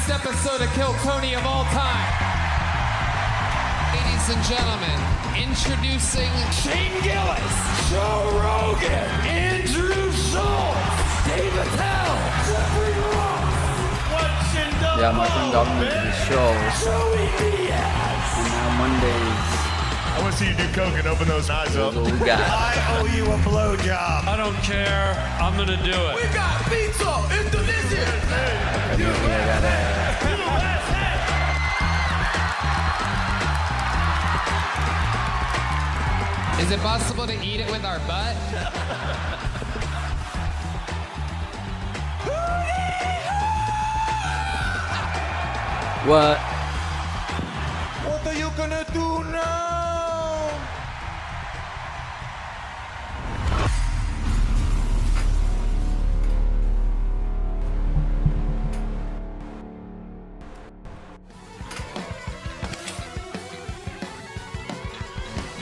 best episode of Kill Tony of all time. Ladies and gentlemen, introducing Shane Gillis, Joe Rogan, Andrew Schultz, Dave Attell, Jeffrey Ross. Yeah, my friend got me to the show. And now Mondays. I want to see you do coke and open those eyes up. What we got. I owe you a blowjob. I don't care. I'm gonna do it. We got pizza, Indonesia. Is it possible to eat it with our butt? What? What are you gonna do now?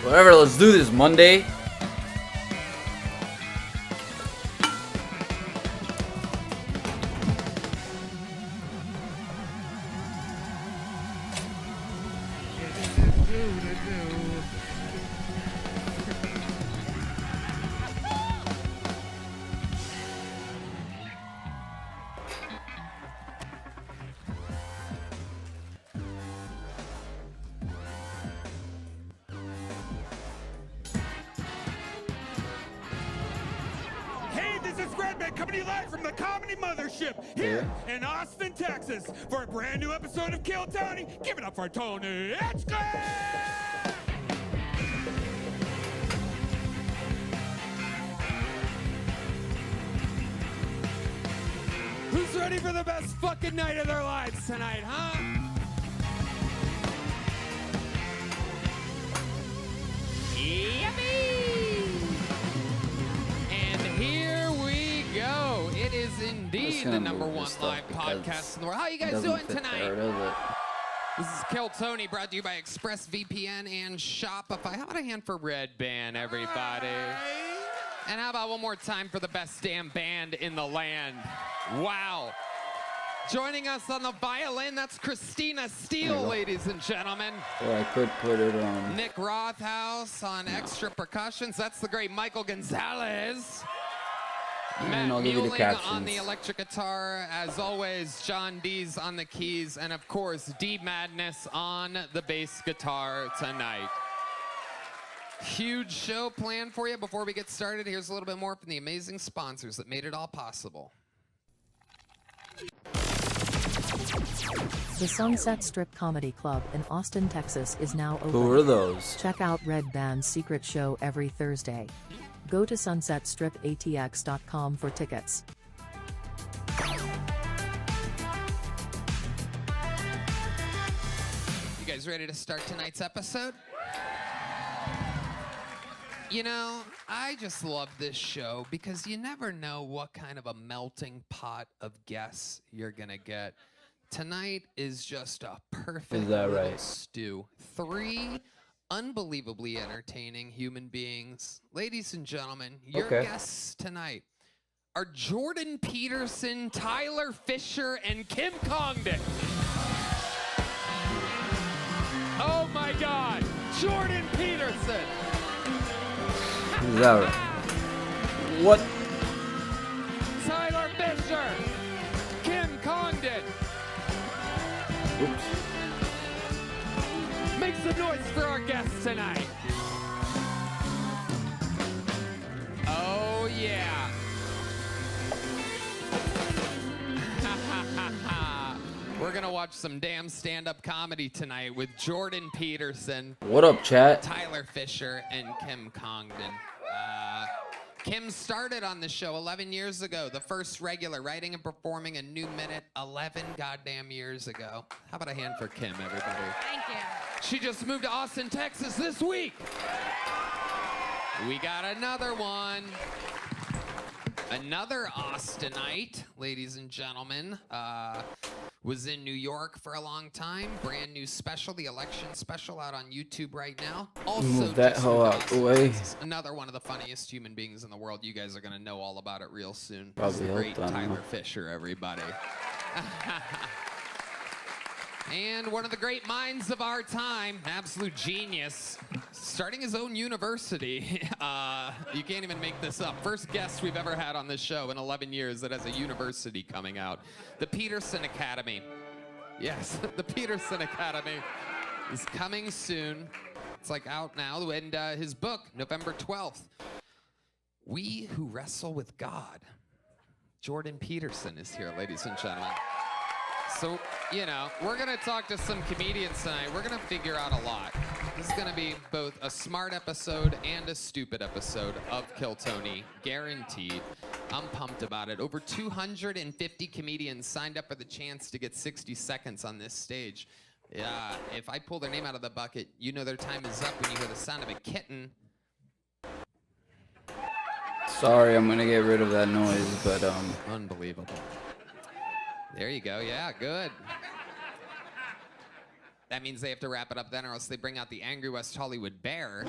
Whatever, let's do this Monday. Coming to you live from the Comedy Mothership here in Austin, Texas for a brand new episode of Kill Tony. Give it up for Tony Etchker! Who's ready for the best fucking night of their lives tonight, huh? Yippee! It is indeed the #1 live podcast in the world. How you guys doing tonight? This is Kill Tony, brought to you by ExpressVPN and Shopify. How about a hand for Red Band, everybody? And how about one more time for the best damn band in the land? Wow. Joining us on the violin, that's Christina Steele, ladies and gentlemen. Or I could put it on. Nick Rothhaus on extra percussions. That's the great Michael Gonzalez. Matt Mueling on the electric guitar, as always. John Dees on the keys, and of course, D Madness on the bass guitar tonight. Huge show planned for you. Before we get started, here's a little bit more from the amazing sponsors that made it all possible. The Sunset Strip Comedy Club in Austin, Texas is now open. Who are those? Check out Red Band's secret show every Thursday. Go to sunsetstripatx.com for tickets. You guys ready to start tonight's episode? You know, I just love this show because you never know what kind of a melting pot of guests you're gonna get. Tonight is just a perfect little stew. 3 unbelievably entertaining human beings. Ladies and gentlemen, your guests tonight are Jordan Peterson, Tyler Fischer, and Kim Congdon. Oh my God, Jordan Peterson. Is that right? What? Tyler Fischer, Kim Congdon. Oops. Make some noise for our guests tonight. Oh, yeah. We're going to watch some damn stand-up comedy tonight with Jordan Peterson. What up, chat? Tyler Fischer and Kim Congdon. Kim started on the show 11 years ago, the first regular, writing and performing a new minute 11 goddamn years ago. How about a hand for Kim, everybody? Thank you. She just moved to Austin, Texas this week. We got another one. Another Austinite, ladies and gentlemen. Was in New York for a long time. Brand new special, the election special, out on YouTube right now. Also, move that hoe out the way. Another one of the funniest human beings in the world. You guys are gonna know all about it real soon. Probably This is the great helped, I don't Tyler know. Fischer, everybody. And one of the great minds of our time, absolute genius, starting his own university. You can't even make this up. First guest we've ever had on this show in 11 years that has a university coming out. The Peterson Academy. Yes, the Peterson Academy is coming soon. It's like out now, and his book, November 12th. We Who Wrestle with God. Jordan Peterson is here, ladies and gentlemen. So, you know, we're going to talk to some comedians tonight. We're going to figure out a lot. This is going to be both a smart episode and a stupid episode of Kill Tony, guaranteed. I'm pumped about it. Over 250 comedians signed up for the chance to get 60 seconds on this stage. Yeah, if I pull their name out of the bucket, you know their time is up when you hear the sound of a kitten. Sorry, I'm going to get rid of that noise, but Unbelievable. There you go. Yeah, good. That means they have to wrap it up then, or else they bring out the angry West Hollywood bear.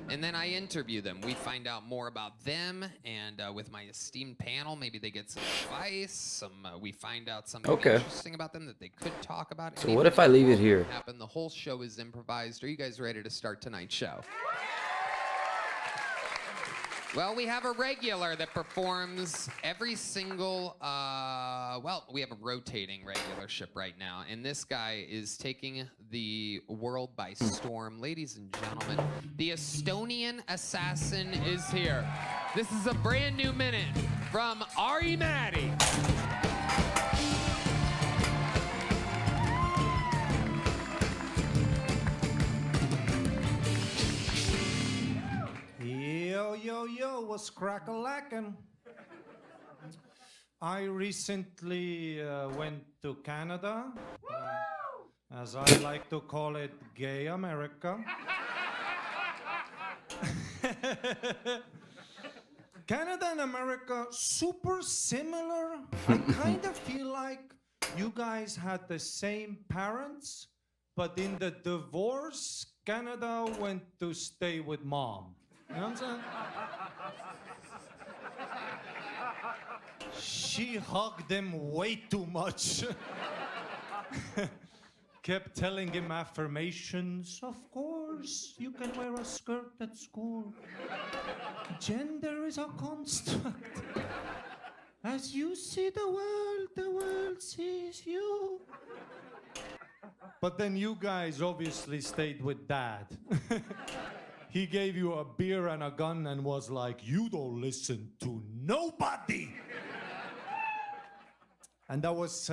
And then I interview them. We find out more about them, and with my esteemed panel, maybe they get some advice. We find out something interesting about them that they could talk about. So what if I leave it here? The whole show is improvised. Are you guys ready to start tonight's show? Well, we have a regular that performs every single, we have a rotating regularship right now, and this guy is taking the world by storm. Ladies and gentlemen, the Estonian assassin is here. This is a brand new minute from Ari Matti. Yo, what's crack-a-lackin'? I recently went to Canada, as I like to call it, gay America. Canada and America, super similar. I kind of feel like you guys had the same parents, but in the divorce, Canada went to stay with mom. You know what I'm saying? She hugged him way too much. Kept telling him affirmations. Of course, you can wear a skirt at school. Gender is a construct. As you see the world sees you. But then you guys obviously stayed with dad. He gave you a beer and a gun and was like, you don't listen to nobody. And I was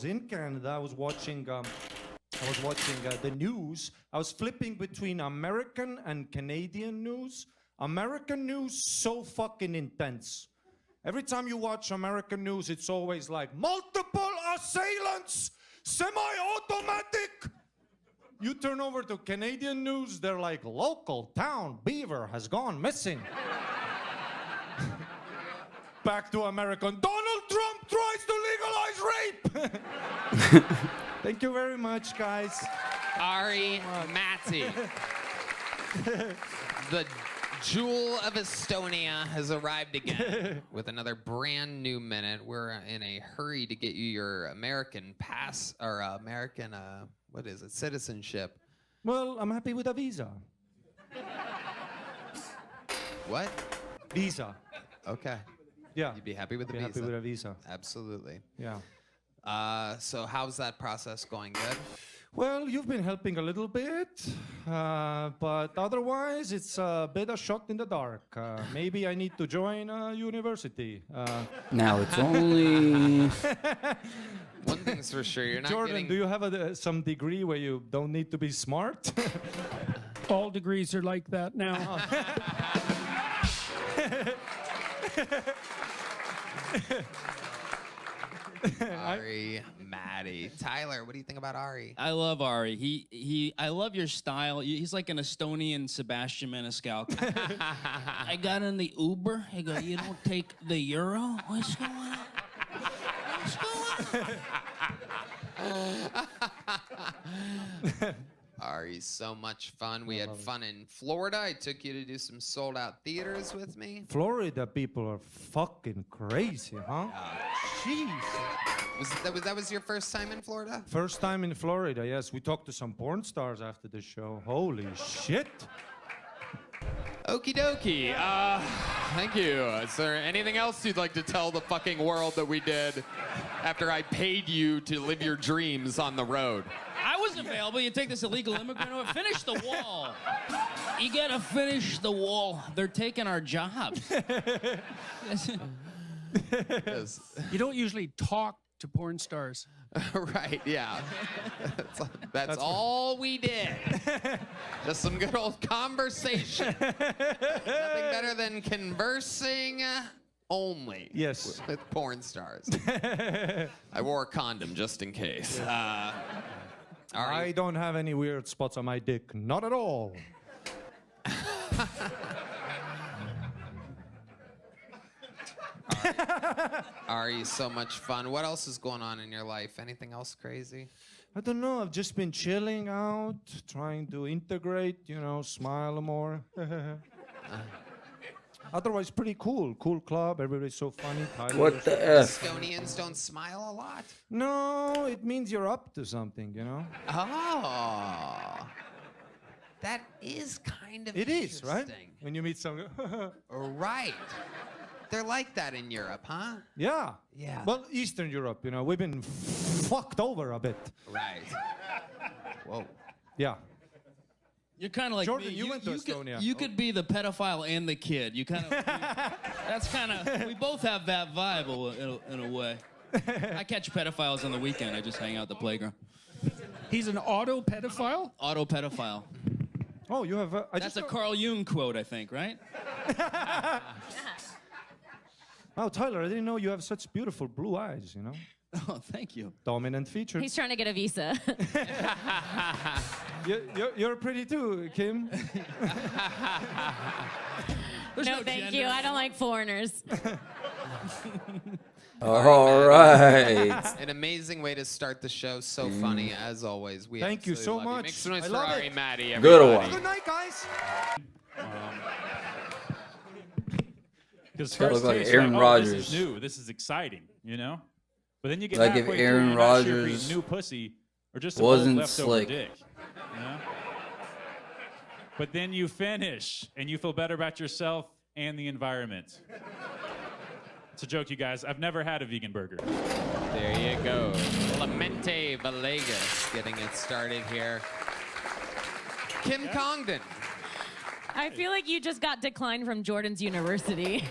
in Canada. I was watching the news. I was flipping between American and Canadian news. American news, so fucking intense. Every time you watch American news, it's always like, multiple assailants, semi-automatic. You turn over to Canadian news, they're like, local town beaver has gone missing. Back to American, Donald Trump tries to legalize rape. Thank you very much, guys. Ari Matti. The jewel of Estonia has arrived again with another brand new minute. We're in a hurry to get you your American pass, or American, what is it, citizenship. Well, I'm happy with a visa. What? Visa. Okay. Yeah. You'd be happy with the Be visa? happy with a visa. Absolutely. Yeah. So how's that process going? Good? Well, you've been helping a little bit, but otherwise it's a bit a shot in the dark. Maybe I need to join a university. Now it's only... One thing's for sure, you're not Jordan, getting... do you have some degree where you don't need to be smart? All degrees are like that now. Ari Matti. Tyler, what do you think about Ari? I love Ari. I love your style. He's like an Estonian Sebastian Maniscalco. I got in the Uber. I go, you don't take the Euro? What's going on? What's going on? Ari, so much fun. We had fun in Florida. I took you to do some sold-out theaters with me. Florida people are fucking crazy, huh? Jeez. That was your first time in Florida? First time in Florida, yes. We talked to some porn stars after the show. Holy shit. Okie dokie. Thank you. Is there anything else you'd like to tell the fucking world that we did after I paid you to live your dreams on the road? I was available. You take this illegal immigrant over. Finish the wall. You gotta finish the wall. They're taking our jobs. You don't usually talk to porn stars. Right, yeah. That's all we did. Just some good old conversation. Nothing better than conversing only with porn stars. I wore a condom just in case. I don't have any weird spots on my dick. Not at all. Ari, so much fun. What else is going on in your life? Anything else crazy? I don't know. I've just been chilling out, trying to integrate, smile more. Otherwise, pretty cool. Cool club. Everybody's so funny. What the F? Estonians don't smile a lot? No, it means you're up to something, Oh. That is kind of It is, right? interesting. When you meet someone. Right. They're like that in Europe, huh? Yeah. Yeah. Well, Eastern Europe, we've been fucked over a bit. Right. Whoa. Yeah. You're kind of like Jordan, me. you went to Estonia. You could be the pedophile and the kid. You kind of. That's kind of. We both have that vibe in a way. I catch pedophiles on the weekend. I just hang out at the playground. He's an auto pedophile? Auto pedophile. Oh, you have. That's a Carl Jung quote, I think, right? Oh, Tyler, I didn't know you have such beautiful blue eyes, Oh, thank you. Dominant feature. He's trying to get a visa. You're pretty too, Kim. No, thank you. I don't like foreigners. All right. An amazing way to start the show. So funny, as always. We Thank you so absolutely love much. Make some noise I for love Ari it. Matti, Good everybody. one. Good night, guys. Because Gotta first look like taste, Aaron this Rodgers. is new. This is exciting, But then you get Like if halfway Aaron through, you're not sure if you're Rodgers eating new pussy or just an wasn't old leftover slick. dick. But then you finish and you feel better about yourself and the environment. It's a joke, you guys. I've never had a vegan burger. There you go. Clemente Vas getting it started here. Kim Congdon. I feel like you just got declined from Jordan's university.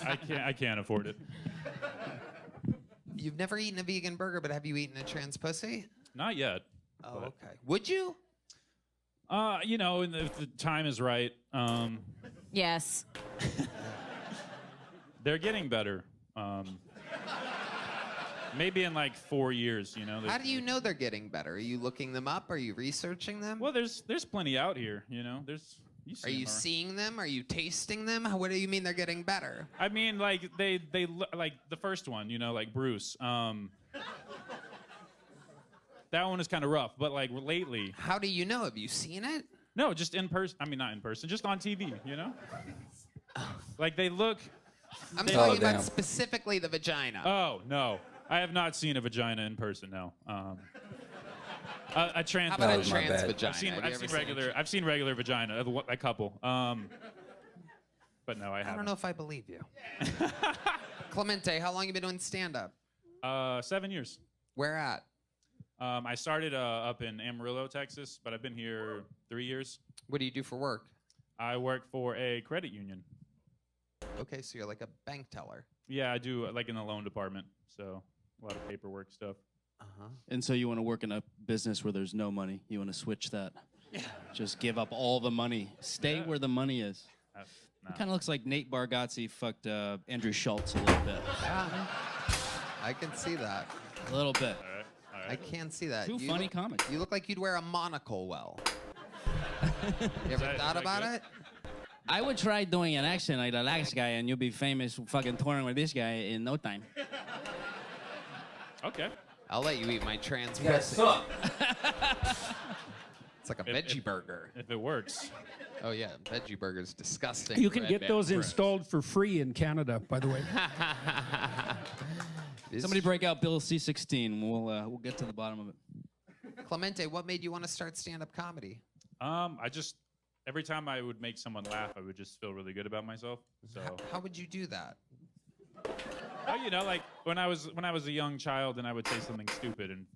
I can't afford it. You've never eaten a vegan burger, but have you eaten a trans pussy? Not yet. Oh, okay. Would you? If the time is right. Yes. They're getting better. Maybe in like 4 years, How do you know they're getting better? Are you looking them up? Are you researching them? Well, there's plenty out here, Are you seeing them? Are you tasting them? What do you mean they're getting better? I mean, like they like the first one, like Bruce. That one is kind of rough, but like lately. How do you know? Have you seen it? No, just in person. I mean, not in person, just on TV. Like they look. I'm talking about specifically the vagina. Oh no, I have not seen a vagina in person. No. A trans. How about That a was my trans bad. vagina? I've seen regular vagina, a couple. But no, I haven't. I don't know if I believe you. Clemente, how long you been doing stand-up? 7 years. Where at? I started up in Amarillo, Texas, but I've been here 3 years. What do you do for work? I work for a credit union. Okay, so you're like a bank teller. Yeah, I do like in the loan department, so a lot of paperwork stuff. Uh-huh. And so you want to work in a business where there's no money. You want to switch that. Yeah. Just give up all the money. Stay where the money is. It kind of looks like Nate Bargatze fucked Andrew Schultz a little bit. Yeah, I can see that. A little bit. All right. I can see that. Two You funny look- comics. You look like you'd wear a monocle well. You ever that- thought is that about good? it? I would try doing an accent like the last guy, and you'll be famous fucking touring with this guy in no time. Okay. I'll let you eat my trans You guys pussy. suck. It's like a veggie burger. If it works. Oh yeah, veggie burger's disgusting. You can Red get Band those Press. installed for free in Canada, by the way. Somebody break out Bill C-16. We'll get to the bottom of it. Clemente, what made you want to start stand-up comedy? I just every time I would make someone laugh, I would just feel really good about myself. So How would you do that? oh, you know, like when I was a young child and I would say something stupid and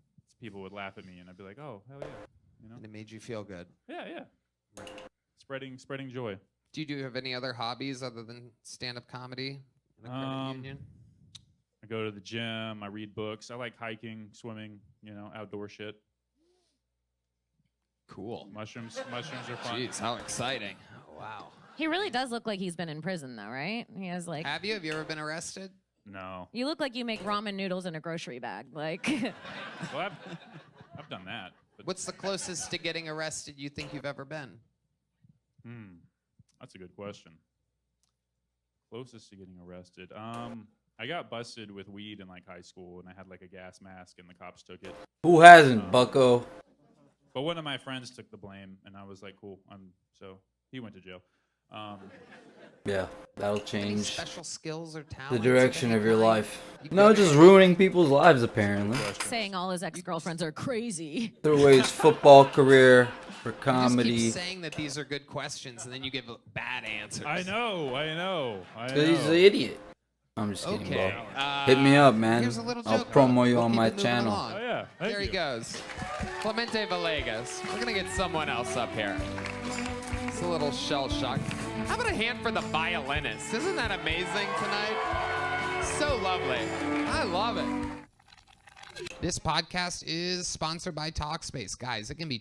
people would laugh at me and I'd be like, oh hell yeah, you know. And it made you feel good. Yeah. Spreading joy. Do you have any other hobbies other than stand-up comedy in a credit union? I go to the gym. I read books. I like hiking, swimming. You know, outdoor shit. Cool. Mushrooms are fun. Jeez, how exciting. Oh, wow. He really does look like he's been in prison, though, right? He has like. Have you ever been arrested? No. You look like you make ramen noodles in a grocery bag, like. Well, I've done that. But What's the closest to getting arrested you think you've ever been? That's a good question. Closest to getting arrested. I got busted with weed in like high school, and I had like a gas mask, and the cops took it. Who hasn't, bucko? But one of my friends took the blame, and I was like, cool. So he went to jail. Yeah, that'll Any change special skills or the talents? direction of your kind? life. You No, could- just ruining people's lives, apparently. Saying all his ex-girlfriends are crazy. Threw away his football career for You just comedy. keep saying that these are good questions, and then you give bad answers. I know. Because he's an idiot. I'm just kidding, Okay. bro. Hit me up, man. Here's a little I'll joke. promo you We'll on keep my it moving channel. along. Oh yeah. Thank There you. he goes. Clemente Villegas. We're going to get someone else up here. It's a little shell shock. How about a hand for the violinist? Isn't that amazing tonight? So lovely. I love it. This podcast is sponsored by Talkspace. Guys, it can be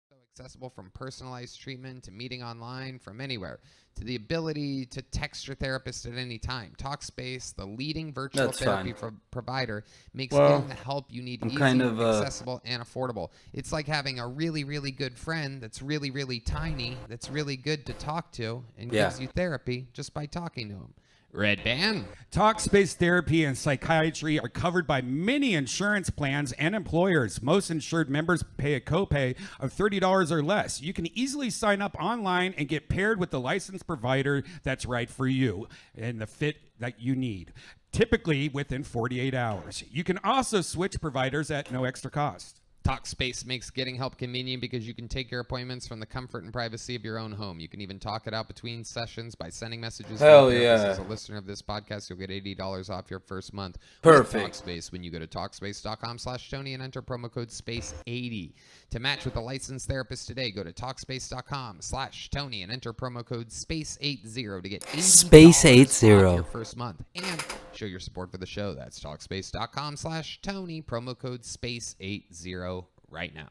so accessible, from personalized treatment to meeting online from anywhere to the ability to text your therapist at any time. Talkspace, the leading virtual That's therapy fine. provider, makes Well, getting the help you need I'm easy, kind of, accessible, and affordable. It's like having a really, really good friend that's really, really tiny, that's really good to talk to, and Yeah. gives you therapy just by talking to him. Red Band. Talkspace therapy and psychiatry are covered by many insurance plans and employers. Most insured members pay a copay of $30 or less. You can easily sign up online and get paired with the licensed provider that's right for you and the fit that you need, typically within 48 hours. You can also switch providers at no extra cost. Talkspace makes getting help convenient because you can take your appointments from the comfort and privacy of your own home. You can even talk it out between sessions by sending messages. to Hell your therapist. yeah. As a listener of this podcast, you'll get $80 off your first month. Perfect. With Talkspace when you go to Talkspace.com/Tony and enter promo code SPACE80. To match with a licensed therapist today, go to Talkspace.com/Tony and enter promo code SPACE80 to get $80 off your first month. And show your support for the show. That's Talkspace.com/Tony, promo code SPACE80 right now.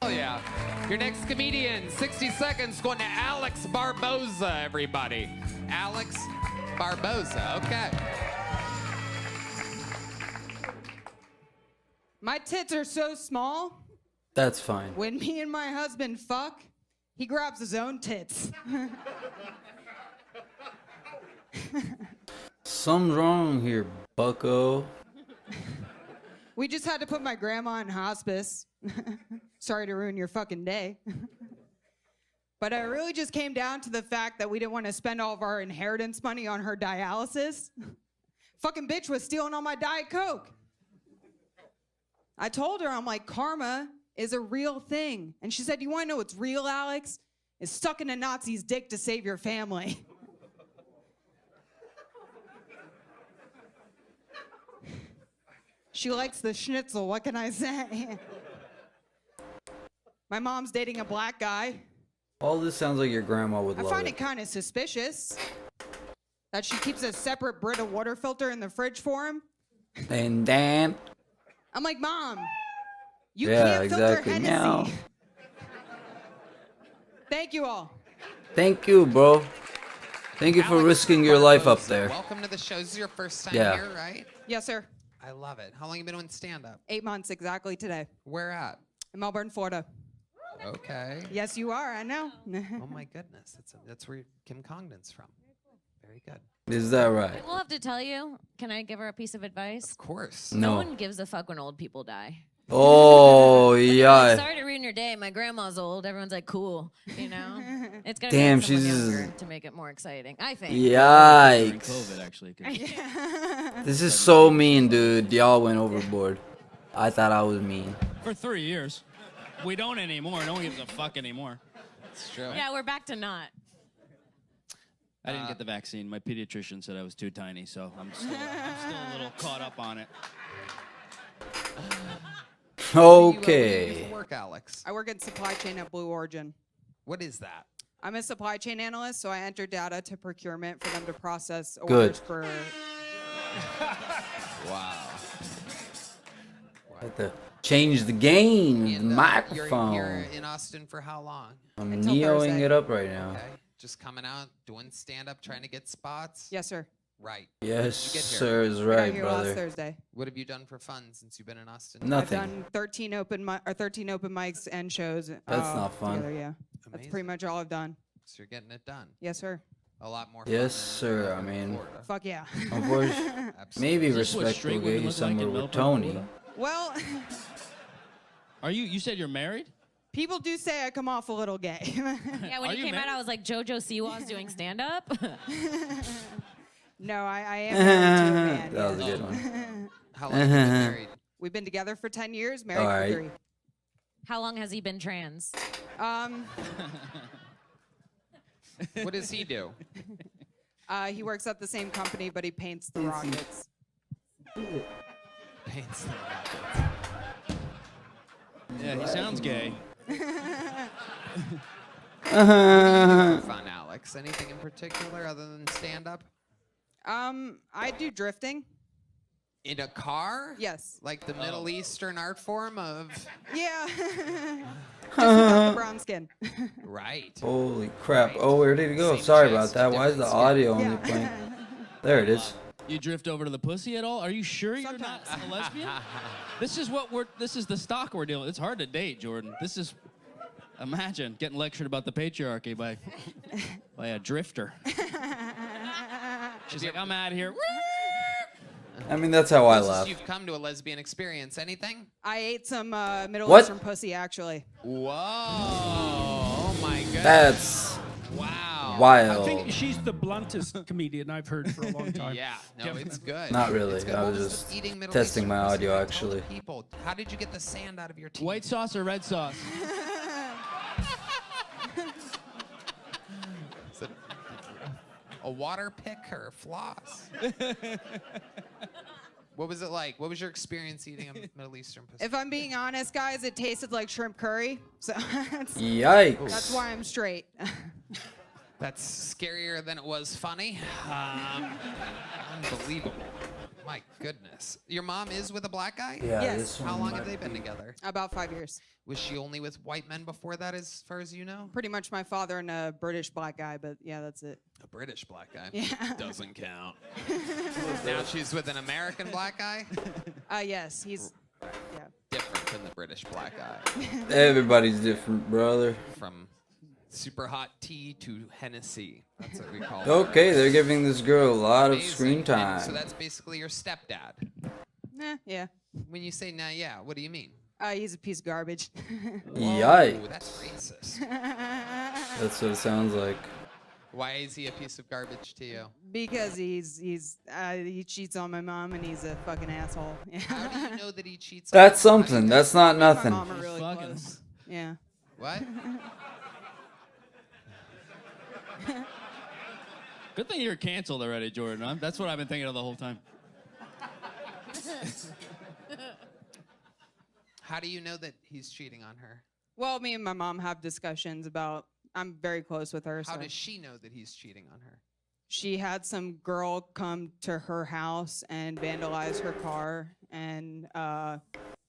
Oh yeah. Your next comedian, 60 seconds, going to Alex Barbosa, everybody. Alex Barbosa, okay. My tits are so small, That's fine. when me and my husband fuck, he grabs his own tits. Something's wrong here, bucko. We just had to put my grandma in hospice. Sorry to ruin your fucking day. But I really just came down to the fact that we didn't want to spend all of our inheritance money on her dialysis. Fucking bitch was stealing all my Diet Coke. I told her, I'm like, karma is a real thing. And she said, you want to know what's real, Alex? It's sucking a Nazi's dick to save your family. She likes the schnitzel, what can I say? My mom's dating a black guy. All this sounds like your grandma would I love find it. it kind of suspicious that she keeps a separate Brita water filter in the fridge for him. And Dan. I'm like, Mom, you Yeah, can't filter exactly. Hennessy. Now. Thank you all. Thank you, bro. Thank you for Alex risking your life up Barbosa, there. Welcome to the show. This is your first time Yeah. here, right? Yes, sir. I love it. How long you been doing stand-up? 8 months exactly today. Where at? In Melbourne, Florida. Okay. Yes, you are, I know. Oh my goodness, that's where Kim Congden's from. Very good. Is that right? I will have to tell you. Can I give her a piece of advice? Of course. No No. one gives a fuck when old people die. Oh, yeah. Sorry to ruin your day. My grandma's old. Everyone's like, cool. You know? It's gonna Damn, be someone she's- younger to make it more exciting. I think. During Yikes. COVID, actually. 'cause This is so mean, dude. Y'all went overboard. I thought I was mean. For 3 years. We don't anymore. No one gives a fuck anymore. It's true. Yeah, we're back to not. I didn't get the vaccine. My pediatrician said I was too tiny, so I'm still a little caught up on it. Where do Okay. you work, Alex? I work in supply chain at Blue Origin. What is that? I'm a supply chain analyst, so I enter data to procurement for them to process Good. orders for. Wow. Had to change the game. The And, microphone. You're in Austin for how long? I'm Until neoing Thursday. it up right now. Okay. Just coming out, doing stand-up, trying to get spots? Yes, sir. Right. Yes, Did you get here? sir, is I right, got here last brother. Thursday. What have you done for fun since you've been in Austin? Nothing. I've done 13 open mics and shows. That's not fun. Together, yeah. That's Amazing. pretty much all I've done. So you're getting it done. Yes, sir. A lot more fun Yes, than sir. I in mean, Florida. Fuck yeah. of course, Absolutely. maybe Is this what respect straight will get women you look like in somewhere with Melbourne, Tony. Florida? Well, Are you said you're married? people do say I come off a little gay. Yeah, when Are you you came out, married? I was like, JoJo Siwa's doing stand up. No, I am married to a man. That was a yes. good one. How long have you been married? We've been together for 10 years, married All right. for 3. How long has he been trans? What does he do? He works at the same company, but he paints the rockets. Paints Yeah, he sounds gay. Uh-huh. fun, Alex. Anything in particular other than stand-up? I do drifting. In a car? Yes. Like the Middle Eastern art form of... Yeah. Just without the brown skin. Right. Holy crap. Oh, where did it go? Same Sorry chest, about that. Why is the different skin. audio only Yeah. playing? There it is. You drift over to the pussy at all? Are you sure you're not a lesbian? This is the stock we're dealing with. It's hard to date, Jordan. Imagine getting lectured about the patriarchy by a drifter. She's like, I'm out of here. I mean, that's how I Closest laugh. you've come to a lesbian experience. Anything? I ate some Middle What? Eastern pussy, actually. Whoa. Oh, my goodness. That's Wow. wild. I think she's the bluntest comedian I've heard for a long time. Yeah. No, it's good. Not really. It's good. I What was the just eating Middle testing Eastern my pussy audio, like? actually. People, how did you get the sand out of your teeth? White sauce or red sauce? Is it a water pick or floss? What was it like? What was your experience eating a Middle Eastern pussy? If I'm being honest, guys, it tasted like shrimp curry. So Yikes. that's why I'm straight. That's scarier than it was funny. Unbelievable. My goodness. Your mom is with a black guy? Yeah, Yes. this How one long might have they been be- together? About 5 years. Was she only with white men before that, as far as you know? Pretty much my father and a British black guy, but yeah, that's it. A British black guy? Yeah. Doesn't count. Now she's with an American black guy? Yes, he's yeah. Different than the British black guy. Everybody's different, brother. From super hot tea to Hennessy. That's what we call it. Okay, they're giving this girl a lot of Amazing. screen And time. so that's basically your stepdad. Yeah. When you say, nah, yeah, what do you mean? He's a piece of garbage. Yikes. Ooh, that's racist. That's what it sounds like. Why is he a piece of garbage to you? Because he cheats on my mom and he's a fucking asshole. How do you know that he cheats? That's on you? something. That's not My nothing. mom are really Fucking- close. Yeah. What? Good thing you're canceled already, Jordan. That's what I've been thinking of the whole time. How do you know that he's cheating on her? Well, me and my mom have discussions about. I'm very close with her. How so does she know that he's cheating on her? she had some girl come to her house and vandalize her car and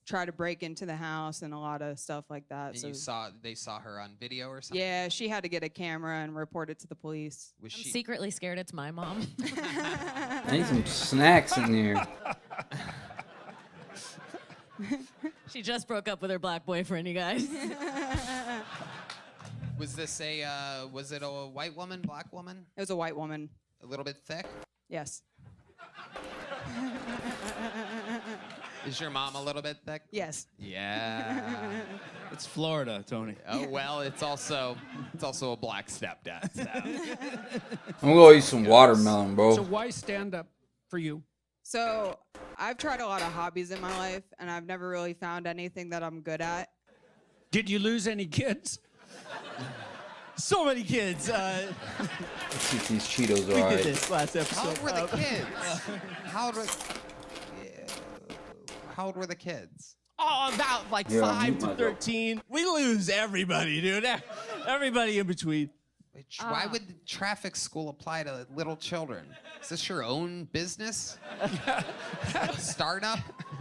try to break into the house and a lot of stuff like that. And they saw her on video or something? Yeah, she had to get a camera and report it to the police. Was I'm she secretly scared it's my mom. I need some snacks in here. She just broke up with her black boyfriend, you guys. Was this was it a white woman, black woman? It was a white woman. A little bit thick? Yes. Is your mom a little bit thick? Yes. Yeah. It's Florida, Tony. Oh well, it's also a black stepdad. So. I'm gonna go eat some watermelon, bro. So why stand up for you? So I've tried a lot of hobbies in my life, and I've never really found anything that I'm good at. Did you lose any kids? So many kids. Let's see if these Cheetos We are did alright. this last episode. How old were the kids? How old were the kids? Oh, about like Yeah, 5 mute to myself. 13. We lose everybody, dude. Everybody in between. Why would the traffic school apply to little children? Is this your own business? Startup?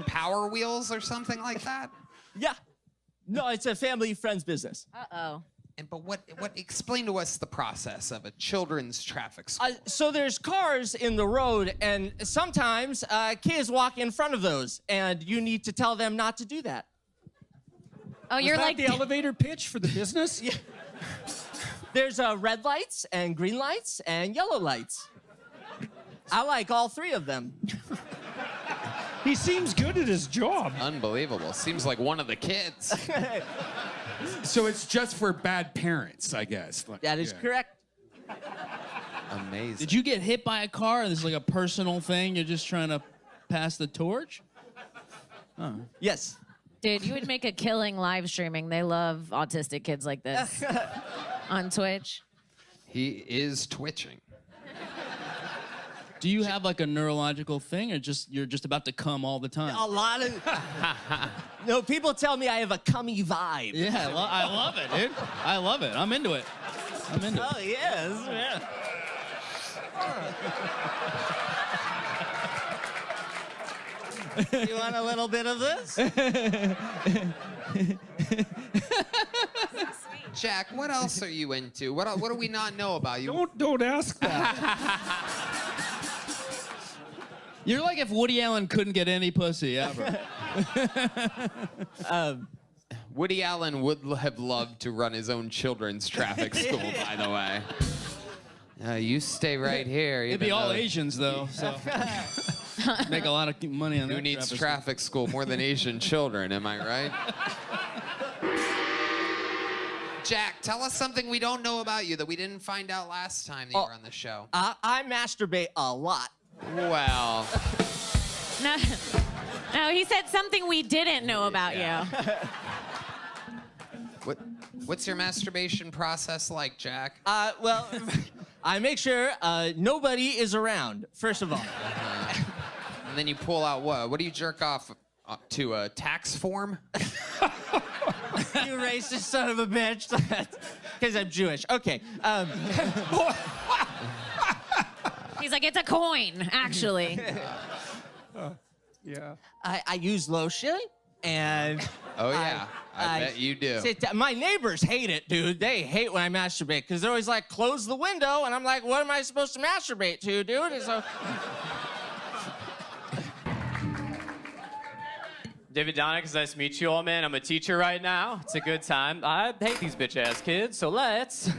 Power Wheels or something like that? Yeah. No, it's a family friends business. Uh-oh. But what explain to us the process of a children's traffic school? So there's cars in the road, and sometimes kids walk in front of those, and you need to tell them not to do that. Oh, Was you're that like the elevator pitch for the business? Yeah. There's red lights and green lights and yellow lights. I like all three of them. He seems good at his job. Unbelievable. Seems like one of the kids. So it's just for bad parents, I guess. Like, That is yeah. correct. Amazing. Did you get hit by a car? This is like a personal thing. You're just trying to pass the torch? Yes. Dude, you would make a killing live streaming. They love autistic kids like this on Twitch. He is twitching. Do you have like a neurological thing, or you're just about to come all the time? A lot of. No, people tell me I have a cummy vibe. Yeah, I love it, dude. I love it. I'm into it. I'm into it. Oh, yes. Yeah. You want a little bit of this? Jack, what else are you into? What do we not know about you? Don't ask that. You're like if Woody Allen couldn't get any pussy ever. Woody Allen would have loved to run his own children's traffic school, by the way. You stay right here. It'd be all Asians, though, so make a lot of money on that. Who needs traffic school more than Asian children, am I right? Jack, tell us something we don't know about you that we didn't find out last time that you were on the show. I masturbate a lot. Well. No, he said something we didn't know about you. What's your masturbation process like, Jack? Well, I make sure nobody is around, first of all. And then you pull out what? What do you jerk off to, a tax form? You racist son of a bitch. Because I'm Jewish. Okay. He's like, it's a coin, actually. Yeah. I use lotion, and... Oh, yeah. I bet you do. My neighbors hate it, dude. They hate when I masturbate, because they're always like, close the window, and I'm like, what am I supposed to masturbate to, dude? And so... David Donick, it's nice to meet you all, man. I'm a teacher right now. It's a good time. I hate these bitch-ass kids, so let's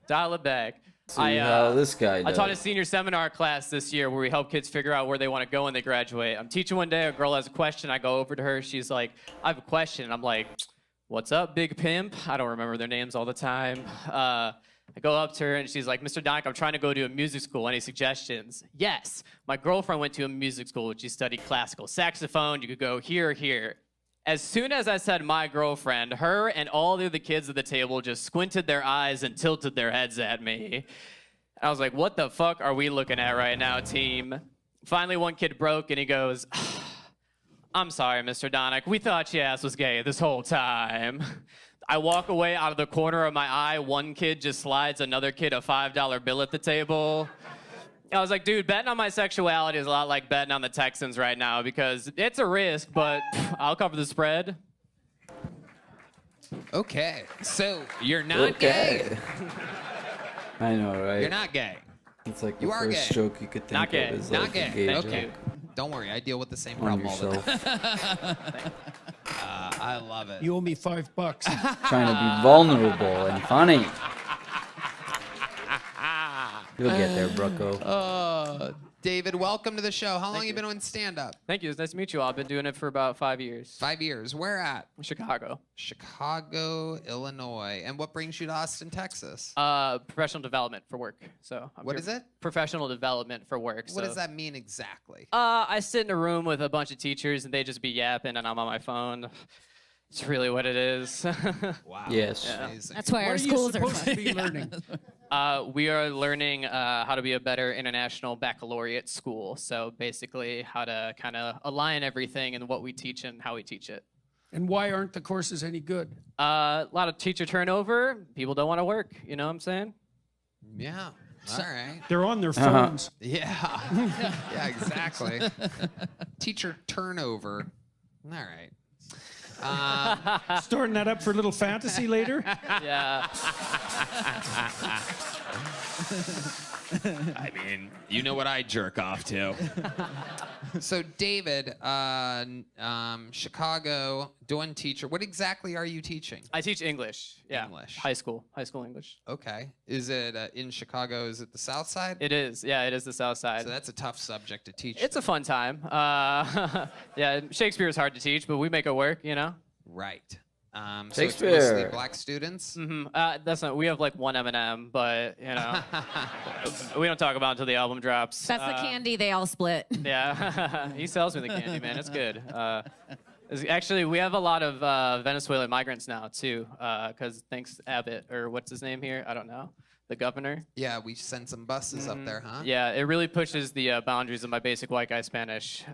dial it back. See how this guy I does. taught a senior seminar class this year where we help kids figure out where they want to go when they graduate. I'm teaching one day, a girl has a question. I go over to her. She's like, I have a question. And I'm like, what's up, big pimp? I don't remember their names all the time. I go up to her, and she's like, Mr. Donick, I'm trying to go to a music school. Any suggestions? Yes. My girlfriend went to a music school. She studied classical saxophone. You could go here or here. As soon as I said my girlfriend, her and all the other kids at the table just squinted their eyes and tilted their heads at me. I was like, what the fuck are we looking at right now, team? Finally, one kid broke, and he goes, I'm sorry, Mr. Donick. We thought your ass was gay this whole time. I walk away out of the corner of my eye. One kid just slides another kid a $5 bill at the table. I was like, dude, betting on my sexuality is a lot like betting on the Texans right now because it's a risk, but I'll cover the spread. Okay, so you're not gay. I know, right? You're not gay. It's like You the are first gay. joke you could think Not gay. of is Not like gay. a gay Okay. joke. Don't worry, I deal with the same On problem all the yourself. time. I love it. You owe me $5. Trying to be vulnerable and funny. You'll get there, Brucko. David, welcome to the show. How long have you been doing stand-up? Thank you. It's nice to meet you all. I've been doing it for about 5 years. 5 years. Where at? Chicago. Chicago, Illinois. And what brings you to Austin, Texas? Professional development for work. So What is it? Professional development for work. What does that mean exactly? I sit in a room with a bunch of teachers and they just be yapping and I'm on my phone. It's really what it is. Wow. Yes. Yeah. That's why our schools are supposed to fun. be learning? We are learning how to be a better international baccalaureate school. So basically how to kind of align everything in what we teach and how we teach it. And why aren't the courses any good? A lot of teacher turnover. People don't want to work. You know what I'm saying? Yeah. All right. They're on their phones. Yeah. Yeah, exactly. Teacher turnover. All right. Storing that up for a little fantasy later? Yeah. I mean, you know what I jerk off to. So, David, Chicago, doing teacher. What exactly are you teaching? I teach English. Yeah. English. High school English. Okay. Is it in Chicago? Is it the South Side? It is. Yeah, it is the South Side. So that's a tough subject to teach. It's a fun time. Yeah, Shakespeare is hard to teach, but we make it work, you know? Right. So it's Shakespeare. mostly black students? Mm-hmm. That's not. We have like one M&M, but, you know, we don't talk about it until the album drops. That's the candy they all split. Yeah. He sells me the candy, man. It's good. Actually, we have a lot of Venezuelan migrants now, too, because thanks to Abbott, or what's his name here? I don't know. The governor. Yeah, we send some buses up there, huh? Yeah, it really pushes the boundaries of my basic white guy Spanish.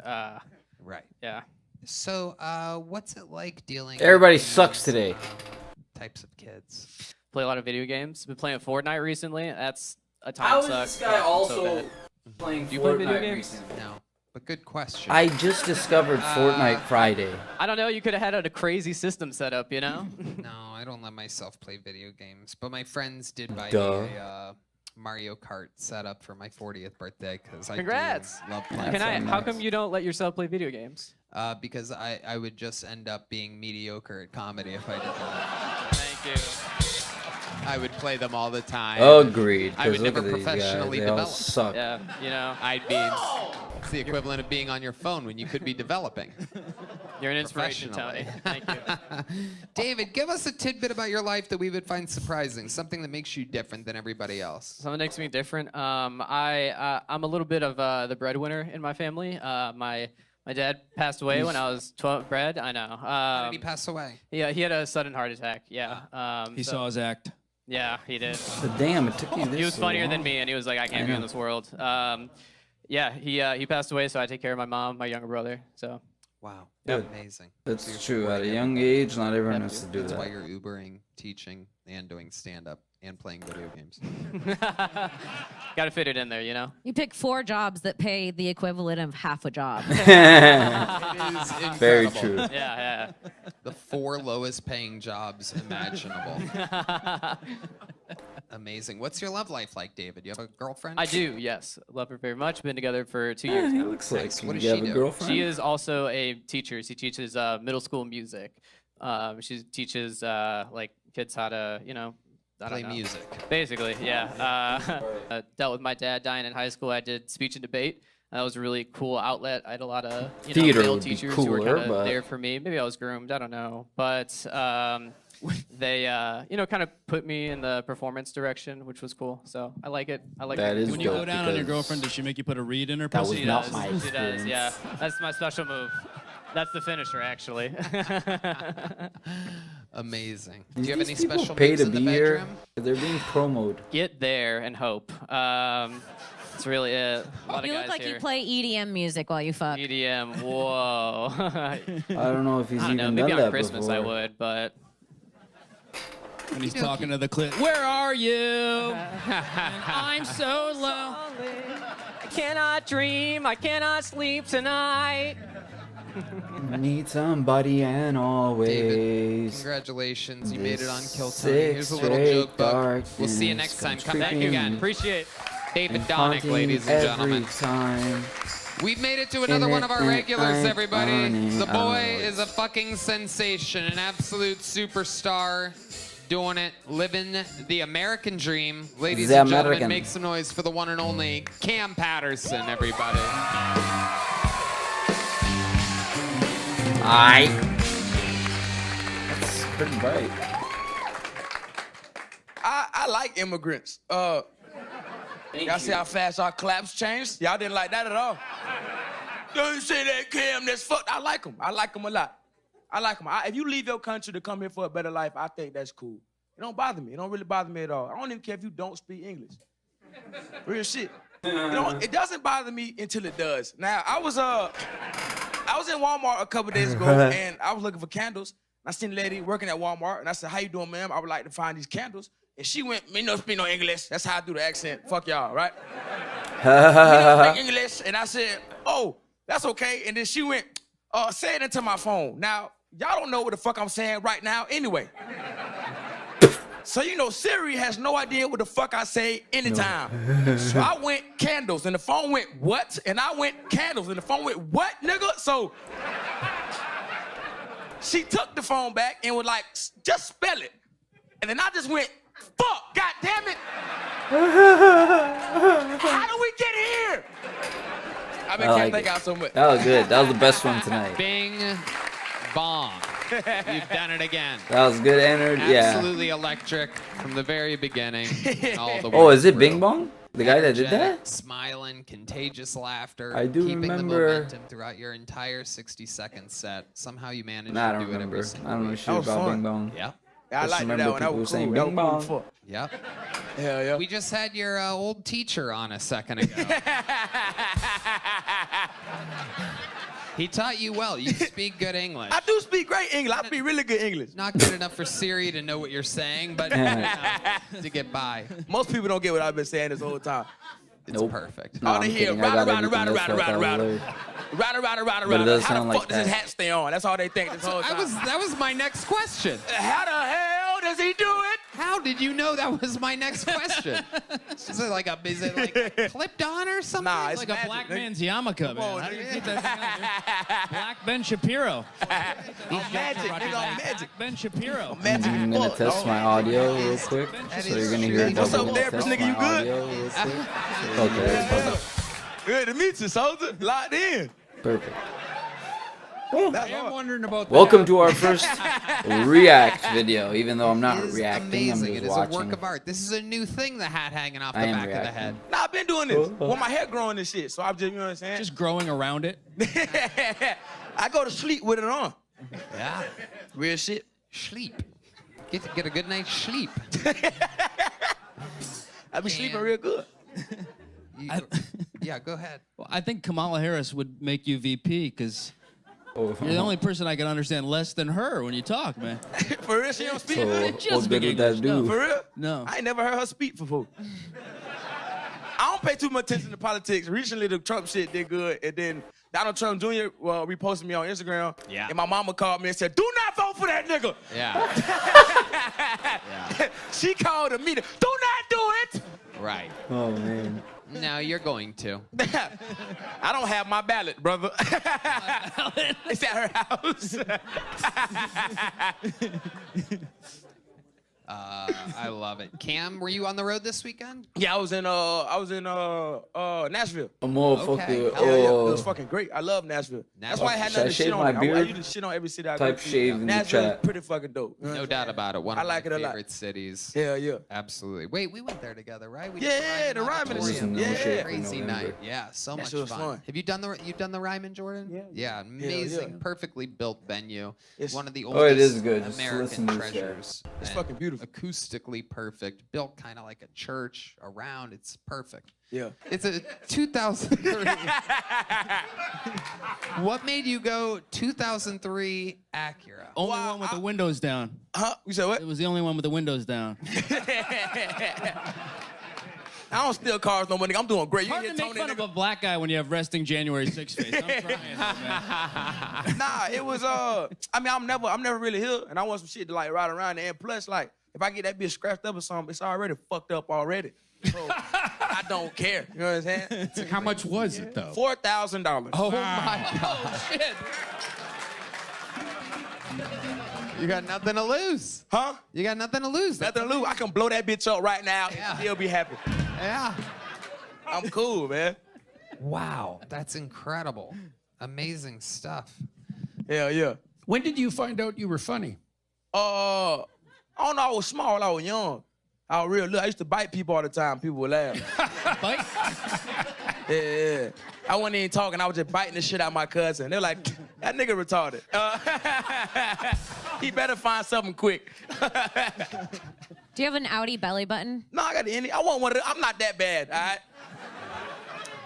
Right. Yeah. So, what's it like dealing Everybody with sucks today. types of kids? Play a lot of video games. Been playing Fortnite recently. That's a time suck. How is this guy also playing Do you play video Fortnite games? recently? No, but good question. I just discovered Fortnite Friday. I don't know. You could have had a crazy system set up, you know? No, I don't let myself play video games. But my friends did buy Duh. me a Mario Kart setup for my 40th birthday because I Congrats. do love playing. How come you don't let yourself play video games? Because I would just end up being mediocre at comedy if I did that. Thank you. I would play them all the time. Agreed. I would 'cause look never at these guys. professionally They all develop. suck. Yeah, you know. I'd be. It's the equivalent of being on your phone when you could be developing. You're an inspiration, Tony. Professionally. Thank you. David, give us a tidbit about your life that we would find surprising, something that makes you different than everybody else. Something makes me different. I'm a little bit of the breadwinner in my family. My dad passed away when I was 12. Bread, I know. How did he pass away? Yeah, he had a sudden heart attack. Yeah. He saw his act. Yeah, he did. But damn, it took you this He was funnier than long. me, and he was like, I can't be in this world. Yeah, he passed away, so I take care of my mom, my younger brother. So. Wow. Good. Amazing. That's So you're true. At a supporting young everybody. age, not everyone has to do That's why that. you're Ubering, teaching, and doing stand-up and playing video games. Got to fit it in there, you know? You pick 4 jobs that pay the equivalent of half a job. It is incredible. Very true. Yeah. The 4 lowest paying jobs imaginable. Amazing. What's your love life like, David? You have a girlfriend? I do, yes. Love her very much. Been together for 2 years He now. looks like Nice. What does you she have a do? girlfriend. She is also a teacher. She teaches middle school music. She teaches like kids how to, you know, I Play don't know. music. Basically, yeah. Dealt with my dad dying in high school. I did speech and debate. That was a really cool outlet. I had a lot of Theater male would be teachers who were cooler, kind but- of there for me. Maybe I was groomed. I don't know. But they, kind of put me in the performance direction, which was cool. So I like it. I like That it. is When you go dope down on your because girlfriend, does she make you put a reed in her that was pussy? She not does. my She does. experience. Yeah, that's my special move. That's the finisher, actually. Amazing. Do These you have any people special pay moves to in the be here. bedroom? They're being promoted. Get there and hope. That's really it. A lot You of look guys like here. you play EDM music while you fuck. EDM. Whoa. I don't know if he's I don't even know. done Maybe that on Christmas before. I would, but When he's talking to the clip. Where are you? I'm so low. I cannot dream. I cannot sleep tonight. Need somebody and always. David, congratulations. You made it on Kill Tony. Here's a little Six joke book. darkness We'll see you next time. Come back creeping again. Appreciate David and Donick, haunting ladies and gentlemen. every time. We've made it to another In one it of our and regulars, I'm everybody. on it. The boy Oh, is a fucking sensation, an absolute superstar. doing it, living the American dream. Ladies The and gentlemen, American. make some noise for the one and only Cam Patterson, everybody. Aight. That's pretty bright. I like immigrants. Y'all see how fast our claps changed? Y'all didn't like that at all. Don't say that, Cam, that's fucked. I like them. I like them a lot. I like them. If you leave your country to come here for a better life, I think that's cool. It don't bother me. It don't really bother me at all. I don't even care if you don't speak English. Real shit. It doesn't bother me until it does. Now, I was in Walmart a couple days ago, and I was looking for candles. And I seen a lady working at Walmart, and I said, how you doing, ma'am? I would like to find these candles. And she went, me no speak no English. That's how I do the accent. Fuck y'all, right? Me no speak English. And I said, oh, that's okay. And then she went, say it into my phone. Now, y'all don't know what the fuck I'm saying right now anyway. So, you know, Siri has no idea what the fuck I say anytime. No. So I went candles, and the phone went, what? And I went candles, and the phone went, what, nigga? So she took the phone back and was like, just spell it. And then I just went, fuck, god damn it. How do we get here? I can't think out so much. That was good. That was the best one tonight. Bing bong. You've done it again. That was good energy. Yeah. Absolutely electric from the very beginning. And all the Oh, is it through. Bing Bong? The guy that did that? Smiling, contagious laughter. I do keeping remember. the momentum throughout your entire 60-second set. Somehow you managed Nah, I to don't do it every remember. single I don't know week. shit about Bing Bong. Yeah. I Just like that remember one. That people was saying cool. That Bing was cool Bong. as fuck. Yep. Hell yeah. We just had your old teacher on a second ago. He taught you well. You speak good English. I do speak great English. I speak really good English. Not good enough for Siri to know what you're saying, but good enough to get by. Most people don't get what I've been saying this whole time. It's perfect. No, All I'm they hear, kidding. I got everything else right. That was hilarious. But it does How sound the like fuck does his that. hat stay on? That's all they think this whole time. That was my next question. How the hell does he do it? How did you know that was my next question? Is it like clipped on or something? Nah, It's it's like magic, a black nigga. man's yarmulke, man. How do you keep that thing on, dude? Black Ben Shapiro. I'm magic, nigga. I'm magic. Black Ben Shapiro. I'm gonna test my audio real quick. So you're gonna hear a What's double up, therapist test nigga? You my good? audio real quick. Okay. Good to meet you, soldier. Locked in. Perfect. I'm wondering about that. Welcome to our first react video, even though I'm not It is reacting, amazing. I'm It just is watching. a work of art. This is a new thing, the hat hanging off the I am back of the reacting. head. Nah, I've been doing this. Well, my hair growing and shit, so I'm just, you know what I'm saying? Just growing around it. I go to sleep with it on. Yeah. Real shit. Sleep. Get a good night's sleep. I be sleeping real good. Yeah, go ahead. Well, I think Kamala Harris would make you VP because you're the only person I can understand less than her when you talk, man. For real, she don't speak. So, Just what good speak did that English, do? For real? No. I ain't never heard her speak before. I don't pay too much attention to politics. Recently, the Trump shit did good, and then Donald Trump Jr. Reposted me on Instagram. Yeah. And my mama called me and said, "Do not vote for that nigga." Yeah. She called a meeting. Do not do it. Right. Oh man. No, you're going to. I don't have my ballot, brother. It's at her house. I love it. Cam, were you on the road this weekend? Yeah, I was in Nashville. A motherfucker. Okay. Yeah, yeah, Oh. it was fucking great. I love Nashville. That's why I had Should I nothing to shit shave on my it. I beard? usually shit on every city I Type go to. shave in the Nashville is chat. pretty fucking dope. You know No what I'm doubt saying? about it. One I of like my it a lot. favorite cities. Yeah, yeah. Absolutely. Wait, we went there together, right? We Yeah, the Ryman This is shit. no Yeah. shit for Crazy November. night. Yeah, so That much shit was fun. fun. Have you done the Ryman, Jordan? Yeah. Yeah, amazing, yeah. perfectly built venue. It's- One of the Oh, oldest it is good. Just American listen to this guy. treasures. It's And fucking beautiful. Acoustically perfect. Built kind of like a church around. It's perfect. Yeah. It's a 2003. What made you go 2003 Acura? Only one with the windows down. Huh? You said what? It was the only one with the windows down. I don't steal cars no more, nigga. I'm doing great. You Hard hear to make Tony, fun nigga? of a black guy when you have resting January 6th face. I'm trying, man. Nah, it was I mean, I'm never really here, and I want some shit to like ride around. And plus, like, if I get that bitch scratched up or something, it's already fucked up already. So I don't care. You know what I'm saying? So how much was it though? $4,000. Oh my God. Oh, shit. You got nothing to lose. Huh? You got nothing to lose. Nothing to lose. I can blow that bitch up right now Yeah. and still be happy. Yeah. I'm cool, man. Wow, that's incredible. Amazing stuff. Hell yeah. When did you find out you were funny? I don't know. I was small. I was young. I was real little. I used to bite people all the time. People would laugh. Bite? Yeah. I wasn't even talking. I was just biting the shit out of my cousin. They're like, that nigga retarded. He better find something quick. Do you have an Audi belly button? No, I got the Indy. I want one of them. I'm not that bad, all right?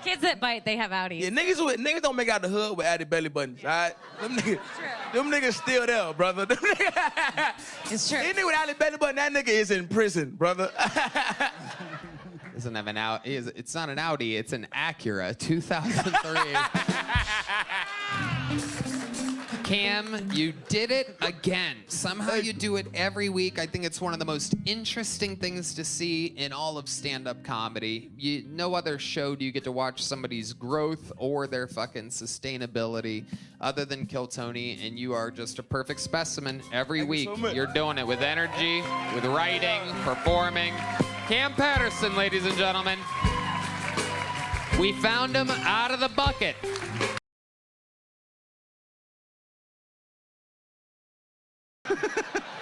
Kids that bite, they have Audis. Yeah, niggas don't make out the hood with added belly buttons, all right? Them niggas still there, brother. It's true. Any nigga with added belly button, that nigga is in prison, brother. Doesn't have an Audi. It's not an Audi. It's an Acura 2003. Cam, you did it again. Somehow you do it every week. I think it's one of the most interesting things to see in all of stand-up comedy. No other show do you get to watch somebody's growth or their fucking sustainability other than Kill Tony, and you are just a perfect specimen every week. You're doing it with energy, with writing, performing. Cam Patterson, ladies and gentlemen. We found him out of the bucket.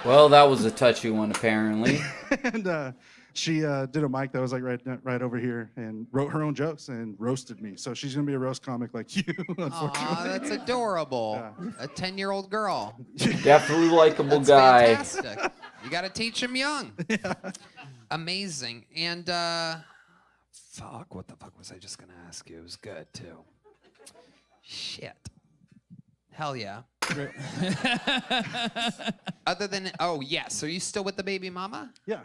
Well, that was a touchy one, apparently. And she did a mic that was like right over here and wrote her own jokes and roasted me. So she's gonna be a roast comic like you, unfortunately. Aw, that's adorable. Yeah. A 10-year-old girl. Definitely likable That's guy. fantastic. You got to teach him young. Yeah. Amazing. And fuck, what the fuck was I just gonna ask you? It was good too. Shit. Hell yeah. Other than, oh yeah, so you still with the baby mama? Yeah.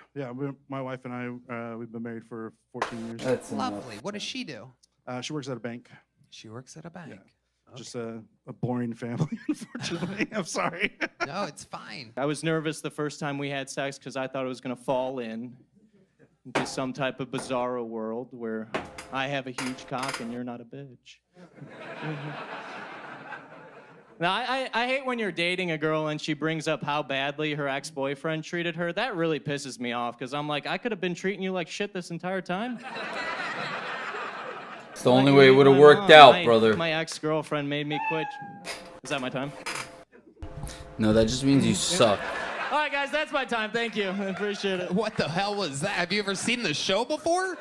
My wife and I, we've been married for 14 years. That's Lovely. What does she do? She works at a bank. She works at a bank. Yeah. Just a boring family, unfortunately. I'm sorry. No, it's fine. I was nervous the first time we had sex because I thought it was going to fall into some type of bizarro world where I have a huge cock and you're not a bitch. Now, I hate when you're dating a girl and she brings up how badly her ex-boyfriend treated her. That really pisses me off because I'm like, I could have been treating you like shit this entire time. It's the only way it would have worked out, brother. My ex-girlfriend made me quit. Is that my time? No, that just means you suck. All right, guys, that's my time. Thank you. I appreciate it. What the hell was that? Have you ever seen the show before?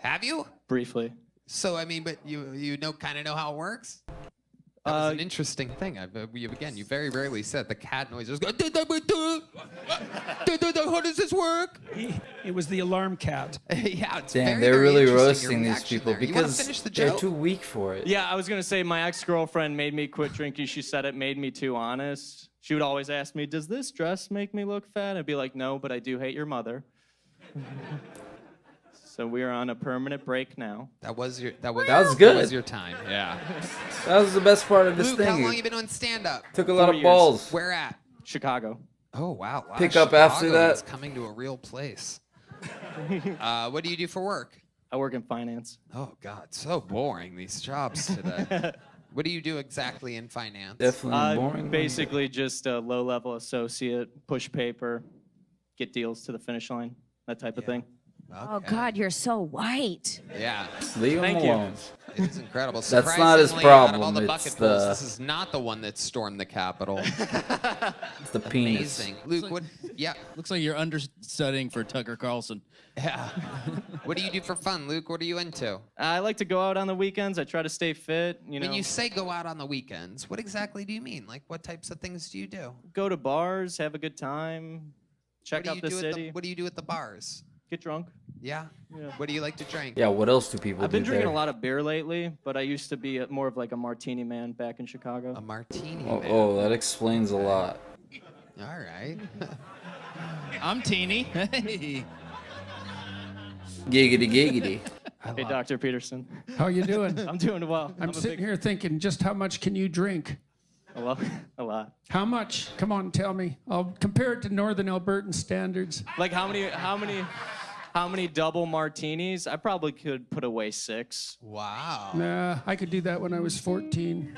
Have you? Briefly. So, I mean, but you kind of know how it works? That was an interesting thing. You very rarely said the cat noise. Just go, how does this work? It was the alarm cat. Yeah, it's Damn, very, they're very really interesting, roasting your these reaction people there. You wanna because finish the they're joke? too weak for it. Yeah, I was going to say my ex-girlfriend made me quit drinking. She said it made me too honest. She would always ask me, does this dress make me look fat? I'd be like, no, but I do hate your mother. So we're on a permanent break now. That was good. That was your time. Yeah. That was the best part of this Luke, thing. how long you been doing stand-up? Took a lot of balls. Where at? Chicago. Oh wow. Pick up after that. It's coming to a real place. What do you do for work? I work in finance. Oh God, so boring these jobs today. What do you do exactly in finance? Definitely boring. Basically just a low-level associate, push paper, get deals to the finish line, that type of thing. Oh God, you're so white. Yeah. Leave him alone. It's incredible. That's not his Surprisingly, out of all problem. the It's bucket pulls, the this is not the one that stormed the Capitol. it's the penis. Amazing. Luke, what? Yeah. Looks like you're understudying for Tucker Carlson. Yeah. What do you do for fun, Luke? What are you into? I like to go out on the weekends. I try to stay fit. You know. When you say go out on the weekends, what exactly do you mean? Like, what types of things do you do? Go to bars, have a good time, check out the city. What do you do at the bars? Get drunk. Yeah? What do you like to drink? Yeah, what else do people do I've been drinking there? a lot of beer lately, but I used to be more of like a martini man back in Chicago. A martini Oh, man. oh, that explains a lot. All right. I'm teeny. Hey. Giggity giggity. Hey, Dr. Peterson. How you doing? I'm doing well. I'm sitting here thinking, just how much can you drink? A lot. How much? Come on, tell me. I'll compare it to Northern Albertan standards. Like how many How many double martinis? I probably could put away 6. Wow. Nah, I could do that when I was 14.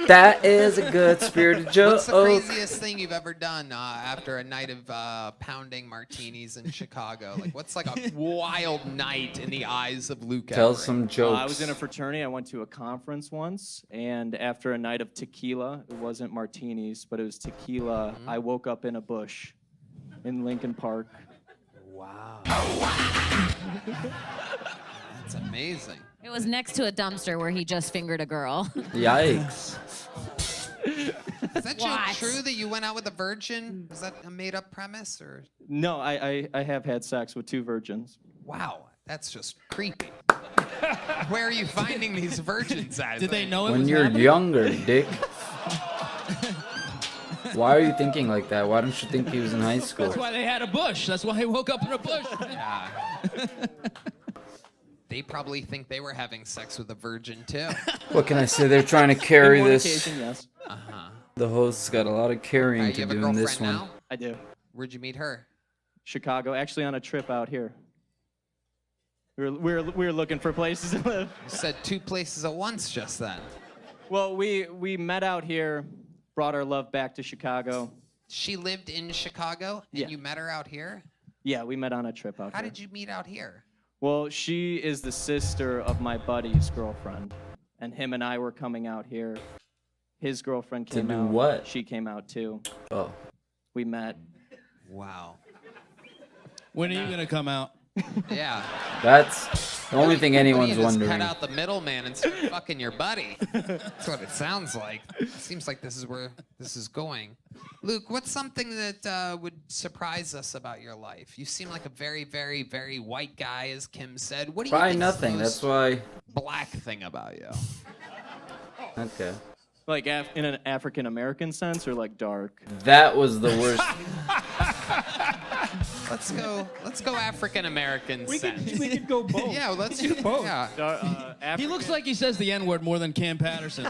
That is a good spirited joke. What's the craziest thing you've ever done after a night of pounding martinis in Chicago? Like, what's like a wild night in the eyes of Luke? Tell Everett? some jokes. I was in a fraternity. I went to a conference once, and after a night of tequila, it wasn't martinis, but it was tequila. I woke up in a bush in Lincoln Park. Wow. That's amazing. It was next to a dumpster where he just fingered a girl. Yikes. Is that joke What? true that you went out with a virgin? Was that a made-up premise, or? No, I have had sex with 2 virgins. Wow, that's just creepy. Where are you finding these virgins at? Did they know it When was you're happening? younger, dick. Why are you thinking like that? Why don't you think he was in high school? That's why they had a bush. That's why he woke up in a bush. Yeah. They probably think they were having sex with a virgin too. What can I say? They're trying to carry On one this. occasion, yes. Uh-huh. The host's got a lot of carrying You to have a do in this girlfriend one. now? I do. Where'd you meet her? Chicago, actually on a trip out here. We were looking for places to live. You said 2 places at once just then. Well, we met out here, brought our love back to Chicago. She lived in Chicago, and Yeah. you met her out here? Yeah, we met on a trip out How here. did you meet out here? Well, she is the sister of my buddy's girlfriend, and him and I were coming out here. His girlfriend To came do out. what? She came out too. Oh. We met. Wow. When are you gonna come out? Yeah. That's the only thing anyone's You just wondering. cut out the middleman and start fucking your buddy. That's what it sounds like. It seems like this is where this is going. Luke, what's something that would surprise us about your life? You seem like a very, very, very white guy, as Kim said. What do you Probably think nothing. is the That's most why. black thing about you? Okay. Like in an African American sense, or like dark? That was the worst. Let's go African American sense. We could go both. Yeah, let's do both. Yeah. He looks like he says the N-word more than Cam Patterson.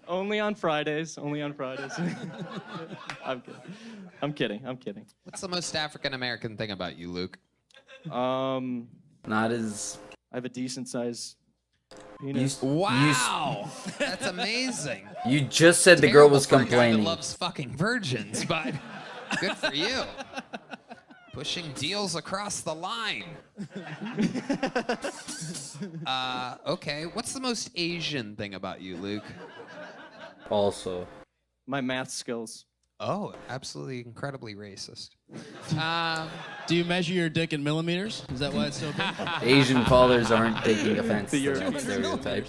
Only on Fridays. Only on Fridays. I'm kidding. I'm kidding. I'm kidding. What's the most African American thing about you, Luke? Not as. I have a decent size penis. Wow, that's amazing. You just said the girl was Terrible for a guy complaining. that loves fucking virgins, but good for you. Pushing deals across the line. Okay, what's the most Asian thing about you, Luke? Also. My math skills. Oh, absolutely incredibly racist. Do you measure your dick in millimeters? Is that why it's so big? Asian fathers aren't taking offense The to European that stereotype.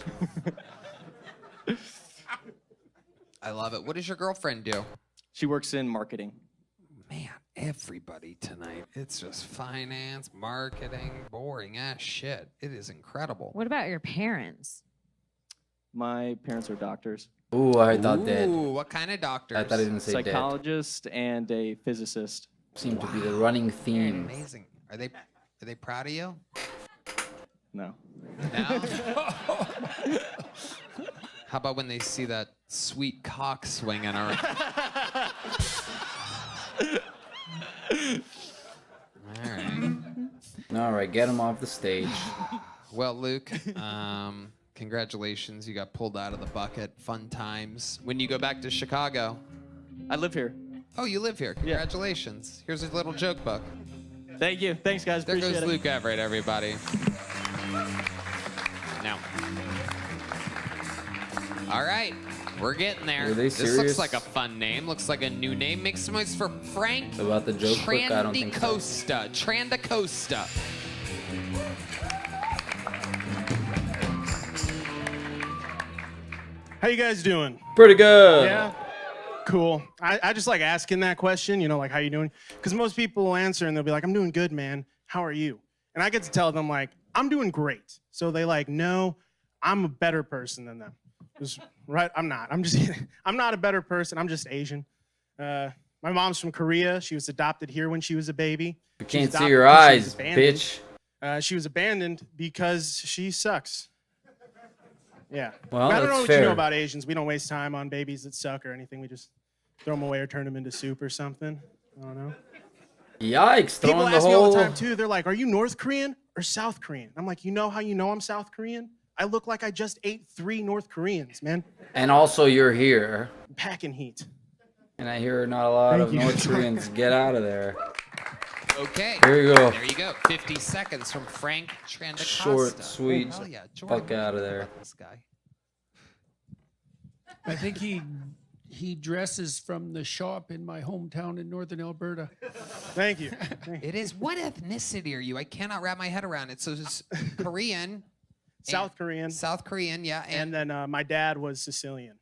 I love it. What does your girlfriend do? She works in marketing. Man, everybody tonight. It's just finance, marketing, boring ass shit. It is incredible. What about your parents? My parents are doctors. Ooh, I thought dead. Ooh, what kind of doctors? I thought he didn't say dead. Psychologist and a physicist. Seemed to be the running theme. Amazing. Are they proud of you? No. No? How about when they see that sweet cock swinging around? All right. All right, get him off the stage. Well, Luke, congratulations. You got pulled out of the bucket. Fun times. When you go back to Chicago? I live here. Oh, you live here. Congratulations. Here's a little joke book. Thank you. Thanks, guys. There Appreciate goes it. Luke Everett, everybody. Now. All right. We're getting there. Are they This looks serious? like a fun name. Looks like a new name. Make some noise for Frank About the joke book? I don't think so. Trandacosta. Trandacosta. How you guys doing? Pretty good. Yeah. Cool. I just like asking that question, you know, like, how you doing? Because most people will answer and they'll be like, I'm doing good, man. How are you? And I get to tell them, like, I'm doing great. So they like, no, I'm a better person than them. Just, right? I'm not. I'm just, I'm not a better person. I'm just Asian. My mom's from Korea. She was adopted here when she was a baby. You She was can't see adopted your because she was eyes, abandoned. bitch. She was abandoned because she sucks. Yeah. Well, I don't know that's what fair. you know about Asians. We don't waste time on babies that suck or anything. We just throw them away or turn them into soup or something. I don't know. Yikes! People Throwing the ask me all whole. the time too. They're like, "Are you North Korean or South Korean?" I'm like, "You know how you know I'm South Korean? I look like I just ate 3 North Koreans, man." And also, you're here. Packing heat. And I hear not a lot of Thank you. North Koreans get out of there. Okay. Here you go. There you go. 50 seconds from Frank Trandacosta. Short, sweet. Hell yeah. Jordan, Fuck out of there. about this guy. I think he dresses from the shop in my hometown in northern Alberta. Thank you. It is. What ethnicity are you? I cannot wrap my head around it. So it's Korean. South Korean. South Korean, yeah. And then my dad was Sicilian.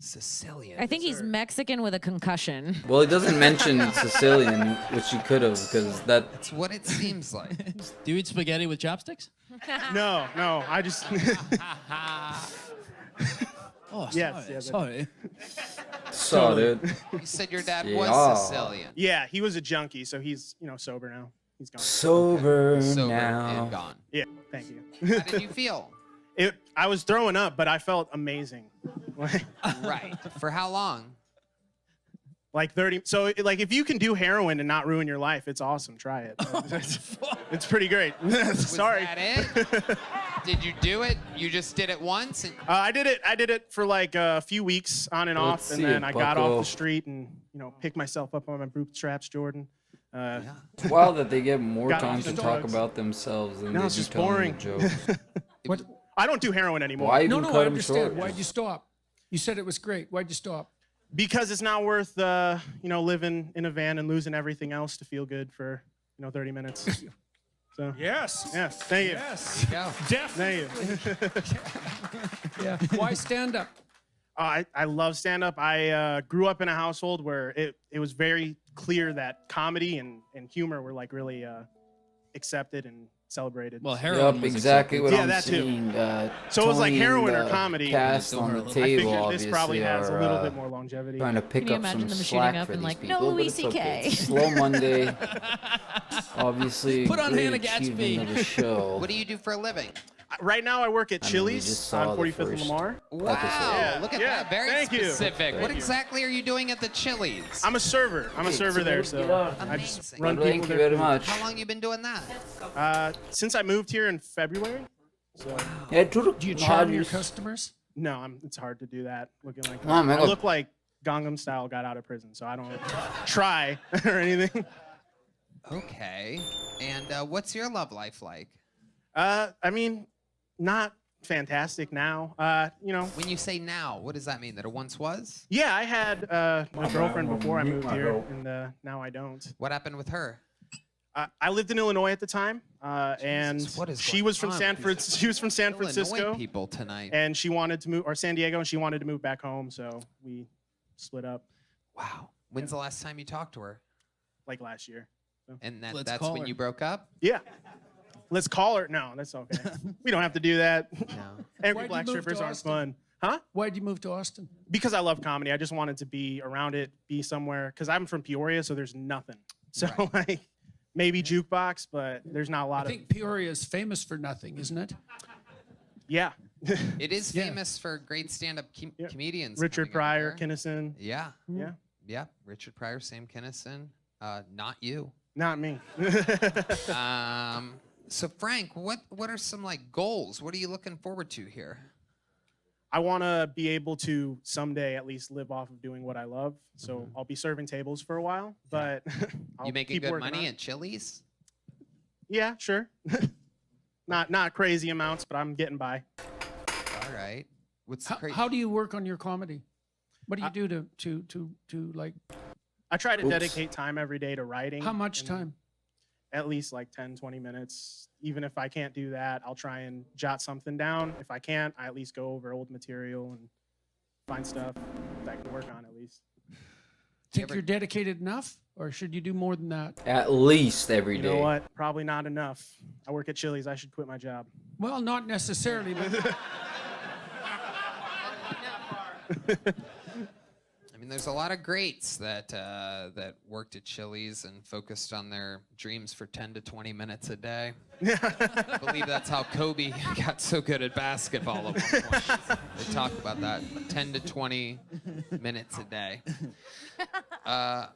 Sicilian. I think he's Mexican with a concussion. Well, he doesn't mention Sicilian, which he could have, because That's what it seems like. Do you eat spaghetti with chopsticks? No, I just. Oh, yes, sorry. So, dude. You said your dad Yeah. was Sicilian. Yeah, he was a junkie, so he's sober now. He's gone. Sober and now. gone. Yeah, thank you. How did you feel? I was throwing up, but I felt amazing. Right. For how long? Like 30. So, like, if you can do heroin and not ruin your life, it's awesome. Try it. It's pretty great. Sorry. Was that it? Did you do it? You just did it once? And I did it for like a few weeks on and Let's off, and see then it, I got off bucko. the street and picked myself up on my bootstraps, Jordan. It's wild that they get more Got time off to the talk drugs. about themselves than No, they it's do just telling boring. the jokes. What? I don't do heroin anymore. Why No, even no, cut I them understand. short? Why'd you stop? You said it was great. Why'd you stop? Because it's not worth living in a van and losing everything else to feel good for 30 minutes. So Yes. yeah, thank you. Yes. go. Definitely. Thank you. Yeah. Why stand up? I love stand up. I grew up in a household where it was very clear that comedy and humor were like really accepted and celebrated. Well, heroin Yup, was exactly what Yeah, I'm that too. seeing. So it was like Tony heroin and or the comedy. Cast on the I table, figured obviously, this probably has a are, little bit more longevity. trying to pick Can you up imagine some them shooting slack up for and these like, people, no but Louis it's okay. CK. It's Slow Monday. Obviously, Put on great Hannah Gadsby. achievement of the show. what do you do for a living? Right now, I work at I mean, we Chili's just saw on the 45th and first Lamar. Wow. Yeah, Look at yeah, that. Very thank you. specific. Thank What you. exactly are you doing at the Chili's? I'm a server. I'm a server there, so I just Amazing. run Thank people you there. very much. How long you been doing that? Since I moved here in February. So Yeah, Do you charm your customers? no, it's hard to do that. Looking like Come on, man, I look. look like Gangnam Style got out of prison, so I don't try or anything. Okay. And what's your love life like? I mean, not fantastic now. When you say now, what does that mean? That it once was? Yeah, I had a girlfriend before I moved here, and now I don't. What happened with her? I lived in Illinois at the time, and what is she going was from on? She was from San Illinois Francisco, people tonight. and she wanted to move, or San Diego, and she wanted to move back home, so we split up. Wow. When's the last time you talked to her? Like last year. So. And Let's that's call when her. you broke up? Yeah. Let's call her. No, that's okay. We don't have to do that. No. Angry Why'd black you move strippers to aren't Austin? fun. Huh? Why'd you move to Austin? Because I love comedy. I just wanted to be around it, be somewhere. Because I'm from Peoria, so there's nothing. So, like, maybe jukebox, but there's not a lot I think Peoria is famous for nothing, isn't it? Yeah. It is Yeah. famous for great stand-up comedians. Richard coming out Pryor, there. Kinnison. Yeah. Yeah. Yeah. Richard Pryor, Sam Kinison. Not you. Not me. So Frank, what are some like goals? What are you looking forward to here? I want to be able to someday at least live off of doing what I love. So I'll be serving tables for a while, but I'll You making keep good working on money it. at Chili's? Yeah, sure. not crazy amounts, but I'm getting by. All right. What's the How do you work on your comedy? What do you do to like? I try to dedicate time every day to writing. How much and time? At least like 10, 20 minutes. Even if I can't do that, I'll try and jot something down. If I can't, I at least go over old material and find stuff that I can work on at least. Think you're dedicated enough, or should you do more than that? At least every You day. know what? Probably not enough. I work at Chili's. I should quit my job. Well, not necessarily, but I mean, there's a lot of greats that that worked at Chili's and focused on their dreams for 10 to 20 minutes a day. I believe that's how Kobe got so good at basketball at one point. They talk about that, 10 to 20 minutes a day.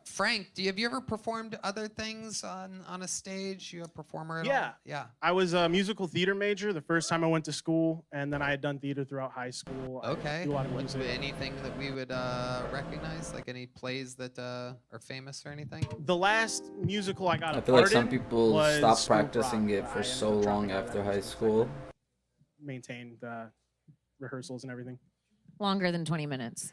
Frank, have you ever performed other things on a stage? You a performer at all? Yeah. I was a musical theater major the first time I went to school, and then I had done theater throughout high school. Okay. I do a lot of music. Anything that we would recognize, like any plays that are famous or anything? The last musical I got I a feel like part some in people was stop School practicing Rock. it for so long after high school. Maintain the rehearsals and everything. Longer than 20 minutes.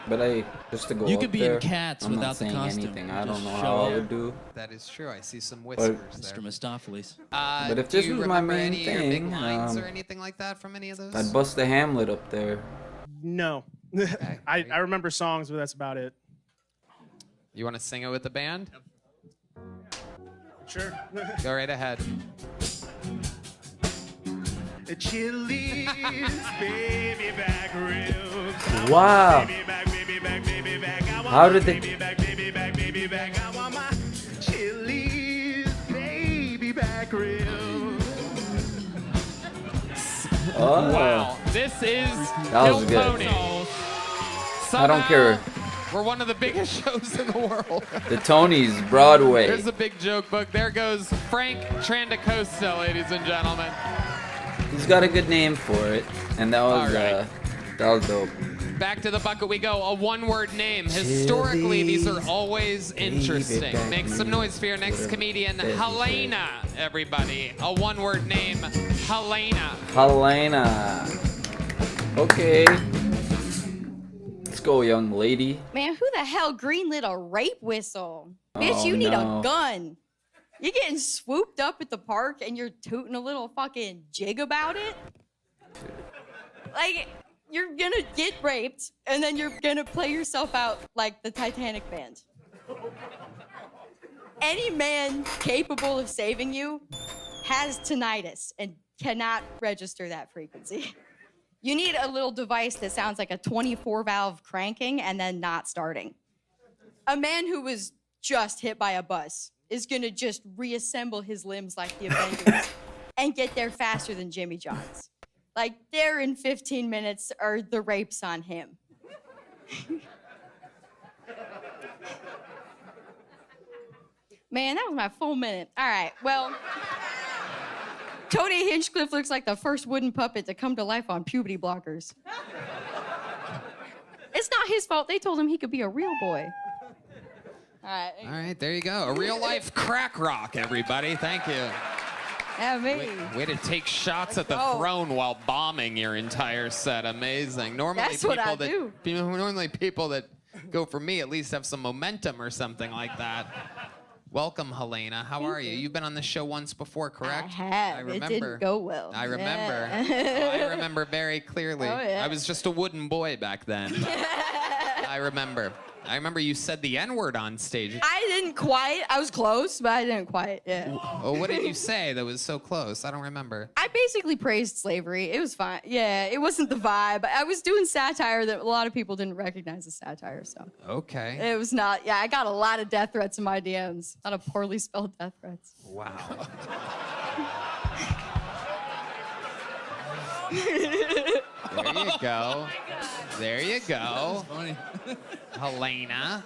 But just to go You up could be there, in Cats I'm not without the saying costume. anything. I don't Just know show how I up. would do. That is true. I see some whiskers there. Mr. Mistopheles. But if do this you was my remember main any of your big thing, lines or anything like that from any of those? I'd bust the Hamlet up there. No. I remember songs, but that's about it. You want to sing it with the band? Sure. Go right ahead. Chili's baby back ribs. Wow. Baby back, baby back. I want How my did they? baby back, baby back, baby back. I want my Chili's baby back ribs. Oh. Wow. This is That was good. Tony. I don't care. We're one of the biggest shows in the world. The Tonys, Broadway. There's a big joke book. There goes Frank Trandacosta, ladies and gentlemen. He's got a good name for it, and that was dope. Back to the bucket we go. A one-word name. Historically, these are always interesting. Make some noise for your next comedian, Helena, everybody. A one-word name, Helena. Helena. Okay. Let's go, young lady. Man, who the hell greenlit a rape whistle? Bitch, Oh, you need no. a gun. You're getting swooped up at the park and you're tooting a little fucking jig about it? Like, you're gonna get raped and then you're gonna play yourself out like the Titanic band. Any man capable of saving you has tinnitus and cannot register that frequency. You need a little device that sounds like a 24-valve cranking and then not starting. A man who was just hit by a bus is gonna just reassemble his limbs like the Avengers and get there faster than Jimmy John's. Like, there in 15 minutes are the rapes on him. Man, that was my full minute. All right, well, Tony Hinchcliffe looks like the first wooden puppet to come to life on puberty blockers. It's not his fault. They told him he could be a real boy. All right. All right, there you go. A real-life crack rock, everybody. Thank you. Yeah, me. Way to take shots at the throne while bombing your entire set. Amazing. Normally, That's what I do. Normally, people that go for me at least have some momentum or something like that. Welcome, Helena. How are you? You've been on the show once before, correct? I have. I remember. It didn't go well. I remember. Yeah. I remember very clearly. Oh, yeah. I was just a wooden boy back then. I remember. I remember you said the N-word on stage. I didn't quite. I was close, but I didn't quite. Yeah. Oh, what did you say that was so close? I don't remember. I basically praised slavery. It was fine. Yeah, it wasn't the vibe. I was doing satire that a lot of people didn't recognize as satire, so. Okay. It was not. Yeah, I got a lot of death threats in my DMs. A lot of poorly spelled death threats. Wow. There you go. There you go. Helena.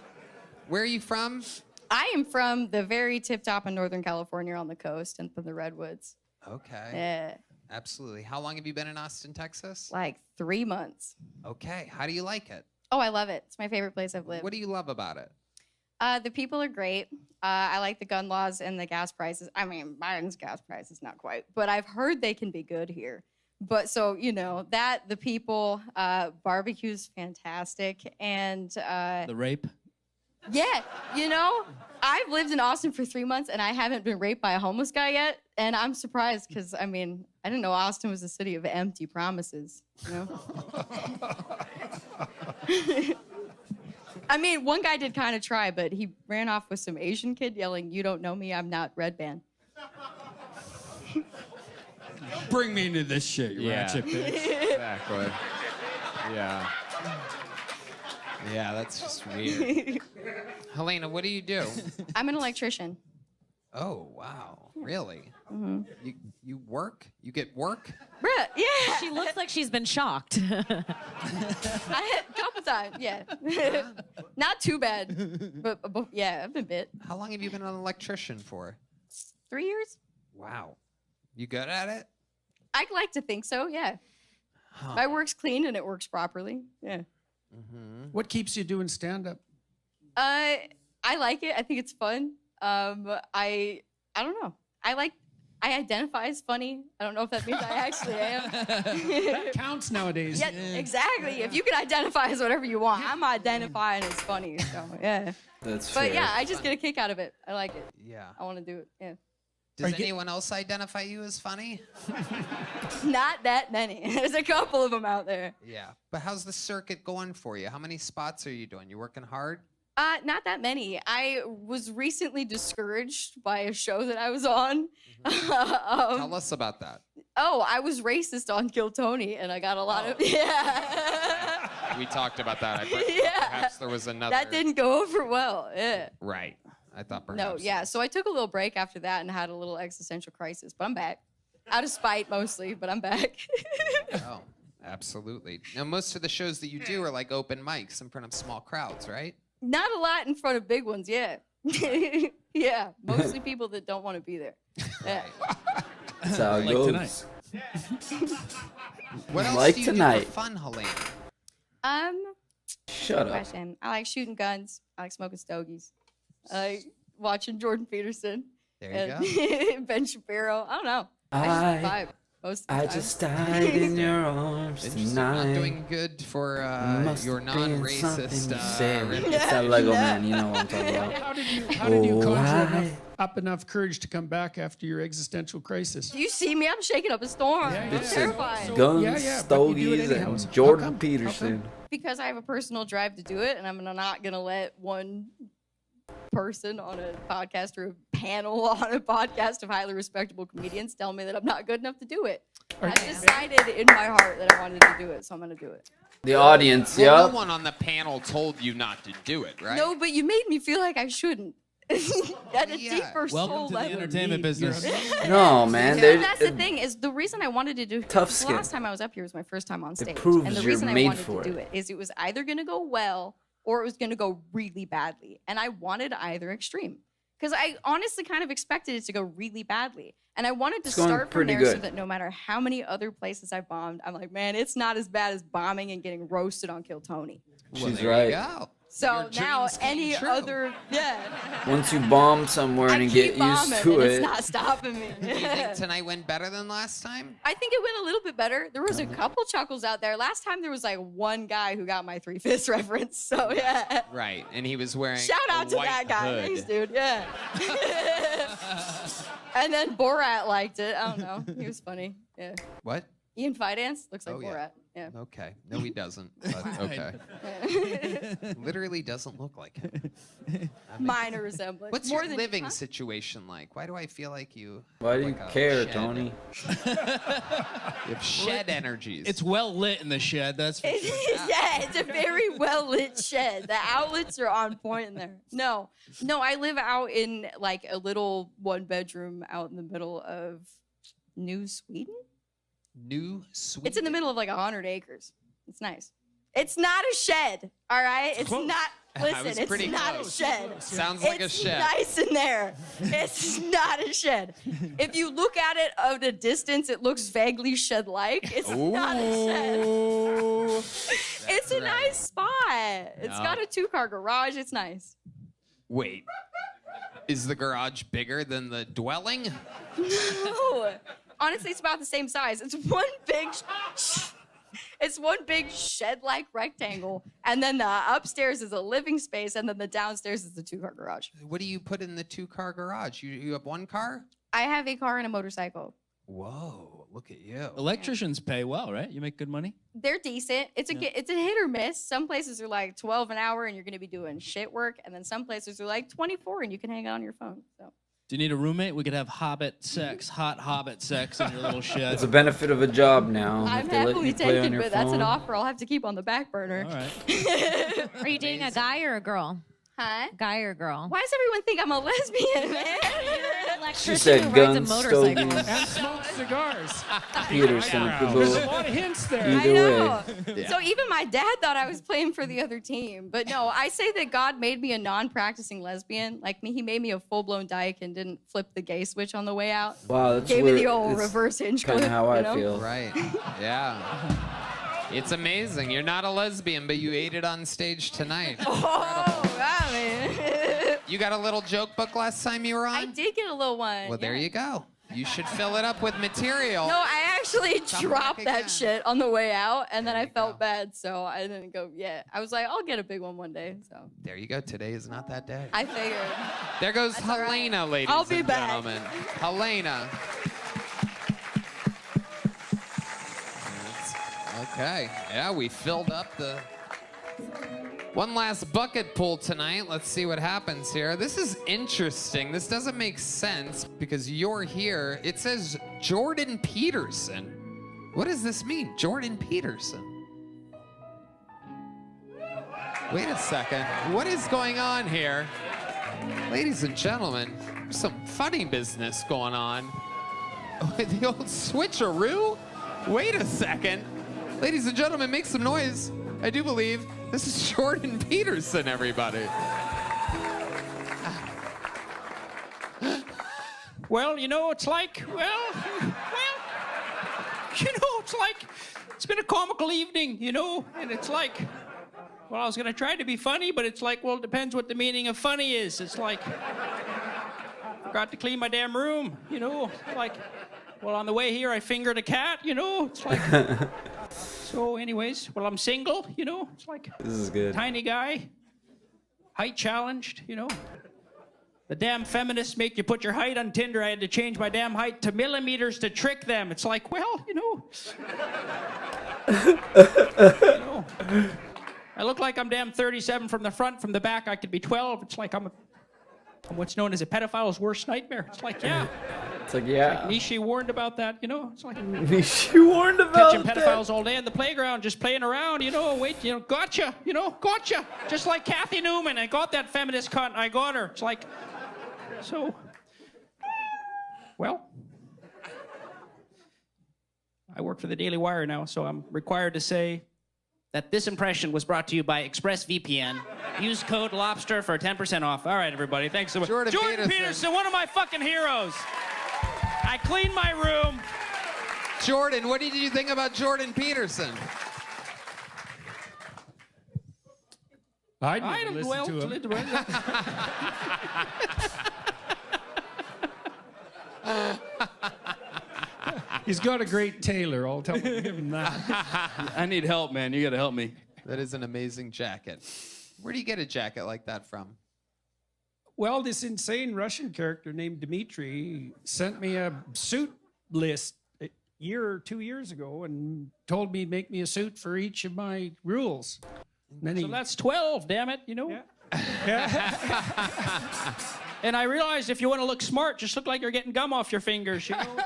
Where are you from? I am from the very tip top of Northern California on the coast and from the Redwoods. Okay. Yeah. Absolutely. How long have you been in Austin, Texas? Like 3 months. Okay. How do you like it? Oh, I love it. It's my favorite place I've lived. What do you love about it? The people are great. I like the gun laws and the gas prices. I mean, Biden's gas prices, not quite, but I've heard they can be good here. But so, you know, that, the people, barbecue's fantastic. And The rape? yeah, you know, I've lived in Austin for 3 months and I haven't been raped by a homeless guy yet. And I'm surprised because, I mean, I didn't know Austin was a city of empty promises, you know? I mean, one guy did kind of try, but he ran off with some Asian kid yelling, "You don't know me, I'm not Red Band." Bring me into this shit, you ratchet bitch. Exactly. Yeah. Yeah, that's just weird. Helena, what do you do? I'm an electrician. Oh, wow. Really? Mm-hmm. You work? You get work? Bruh, yeah. She looks like she's been shocked. A couple times, yeah. Not too bad, but yeah, I've been bit. How long have you been an electrician for? 3 years. Wow. You good at it? I'd like to think so, yeah. Huh. My work's clean and it works properly, yeah. What keeps you doing stand-up? I like it. I think it's fun. I don't know. I identify as funny. I don't know if that means I actually am. That counts nowadays. Yeah, exactly. If you can identify as whatever you want, I'm identifying as funny. So yeah. That's But fair. yeah, I just get a kick out of it. I like it. Yeah. I want to do it. Yeah. Does anyone else identify you as funny? Not that many. There's a couple of them out there. Yeah. But how's the circuit going for you? How many spots are you doing? You working hard? Not that many. I was recently discouraged by a show that I was on. Tell us about that. Oh, I was racist on Kill Tony, and I got a lot of yeah. We talked about that. Yeah. Perhaps there was another. That didn't go over well. Yeah. Right. I thought perhaps. No, yeah. So I took a little break after that and had a little existential crisis, but I'm back. Out of spite mostly, but I'm back. Oh, absolutely. Now, most of the shows that you do are like open mics in front of small crowds, right? Not a lot in front of big ones, yeah. Yeah, mostly people that don't want to be there. Yeah. That's how it Like goes. tonight. What else Like do you do tonight. for fun, Helena? Shut up. Question. I like shooting guns. I like smoking stogies. I like watching Jordan Peterson. There you go. Ben Shapiro. I don't know. I just vibe most of the I time. just died in your arms Interesting. tonight. Not doing good for Must your have been non-racist. something you said. rep- It's that Lego man, you know what I'm talking about. How did you conjure I- up enough courage to come back after your existential crisis? Do you see me? I'm shaking up a storm. Yeah, I'm yeah. terrified. Guns, Yeah, but you do it stogies, anyhow. and How Jordan come? Peterson. Because I have a personal drive to do it, and I'm not gonna let one person on a podcast or a panel on a podcast of highly respectable comedians tell me that I'm not good enough to do it. I decided in my heart that I wanted to do it, so I'm gonna do it. The audience, Well, yeah. no one on the panel told you not to do it, right? No, but you made me feel like I shouldn't. At a deeper soul Welcome to the level. entertainment business. No, man. But that's the thing is the reason I wanted to do Tough the skin. last time I was up here was my first time on stage. proves and the you're reason I made wanted for to do it is it was either gonna go well or it was gonna go really badly. And I wanted either extreme. Because I honestly kind of expected it to go really badly. And I wanted to It's going start from pretty there so good. that no matter how many other places I bombed, I'm like, man, it's not as bad as bombing and getting roasted on Kill Tony. She's there right. You go. So Your now dreams came any true. other, yeah. Once you bomb somewhere I and keep get used bombing to and it. it's not stopping me. Do you think tonight went better than last time? I think it went a little bit better. There was a couple chuckles out there. Last time there was like one guy who got my 3/5 reference. So yeah. Right, and he was wearing Shout out a to white that guy. hood. Thanks, dude. Yeah. And then Borat liked it. I don't know. He was funny. Yeah. What? Ian Fidance looks like Oh, yeah. Borat. Yeah. Okay. No, he doesn't. But okay. Literally doesn't look like him. Minor resemblance. What's More your than living situation like? Why do I feel like you? Why do you like a care, shed? Tony? You have shed energies. It's well lit in the shed. That's for sure. Yeah, it's a very well lit shed. The outlets are on point in there. No, I live out in like a little 1-bedroom out in the middle of New Sweden. New Sweden. It's in the middle of like 100 acres. It's nice. It's not a shed, all right? It's not. I Listen, was it's pretty not close. a shed. Sounds like a It's shed. nice in there. It's not a shed. If you look at it at a distance, it looks vaguely shed-like. It's not a shed. It's a nice spot. It's No. got a 2-car garage. It's nice. Wait. Is the garage bigger than the dwelling? No. Honestly, it's about the same size. It's one big shed-like rectangle, and then the upstairs is a living space, and then the downstairs is the 2-car garage. What do you put in the 2-car garage? You have one car? I have a car and a motorcycle. Whoa, look at you. Electricians pay well, right? You make good money. They're decent. It's a hit or miss. Some places are like 12 an hour, and you're going to be doing shit work, and then some places are like 24, and you can hang out on your phone. So Do you need a roommate? We could have hobbit sex, hot hobbit sex in your little shed. It's a benefit of a job now. I'm if they let happily you play on taken, your but that's an phone. offer I'll have to keep on the back burner. All right. Are you dating a guy or a girl? Huh? Guy or girl? Why does everyone think I'm a lesbian, man? She said guns, stogies, And smoke cigars. Peterson. Could go There's a lot of hints there. either I know. way. So even my dad thought I was playing for the other team. But no, I say that God made me a non-practicing lesbian. Like me, he made me a full-blown dyke and didn't flip the gay switch on the way out. Wow, that's Gave me where the old it's reverse hinge kinda clip. how I you know? feel. Right. Yeah. It's amazing. You're not a lesbian, but you ate it on stage tonight. Oh, wow, man. You got a little joke book last time you were on? I did get a little one. Well, there you go. You should fill it up with material. No, I actually Come dropped back that again. shit on the way out, and then I felt bad, so I didn't go yet. I was like, I'll get a big one day. So There you go. Today is not that day. I figured. There goes That's all right. Helena, ladies I'll be and back. gentlemen. Helena. Okay. Yeah, we filled up the one last bucket pool tonight. Let's see what happens here. This is interesting. This doesn't make sense because you're here. It says Jordan Peterson. What does this mean? Jordan Peterson. Wait a second. What is going on here? Ladies and gentlemen, some funny business going on. The old switcheroo? Wait a second. Ladies and gentlemen, make some noise. I do believe this is Jordan Peterson, everybody. Well, you know, it's like, it's been a comical evening, you know, and it's like, well, I was going to try to be funny, but it's like, well, it depends what the meaning of funny is. It's like, forgot to clean my damn room, you know, like, well, on the way here, I fingered a cat, you know, it's like, so anyways, well, I'm single, you know, it's like, This is good. tiny guy, height challenged, you know. The damn feminists make you put your height on Tinder. I had to change my damn height to millimeters to trick them. It's like, well, you know. I look like I'm damn 37 from the front. From the back, I could be 12. It's like I'm what's known as a pedophile's worst nightmare. It's like, yeah. It's like, yeah. Like Nishi warned about that, you know. It's like Nishi warned about catching pedophiles all day in the playground, just playing around, you know. Wait, you know, gotcha, you know, gotcha. Just like Kathy Newman. I got that feminist cunt. I got her. It's like, so, well, I work for the Daily Wire now, so I'm required to say that this impression was brought to you by ExpressVPN. Use code LOBSTER for 10% off. All right, everybody, thanks so much. Jordan Peterson, one of my fucking heroes. I cleaned my room. Jordan, what did you think about Jordan Peterson? I didn't listen to him. He's got a great tailor, I'll give him that. I need help, man. You got to help me. That is an amazing jacket. Where do you get a jacket like that from? Well, this insane Russian character named Dmitri sent me a suit list a year or 2 years ago and told me to make me a suit for each of my rules. So that's 12, damn it, you know? And I realized if you want to look smart, just look like you're getting gum off your fingers, you know?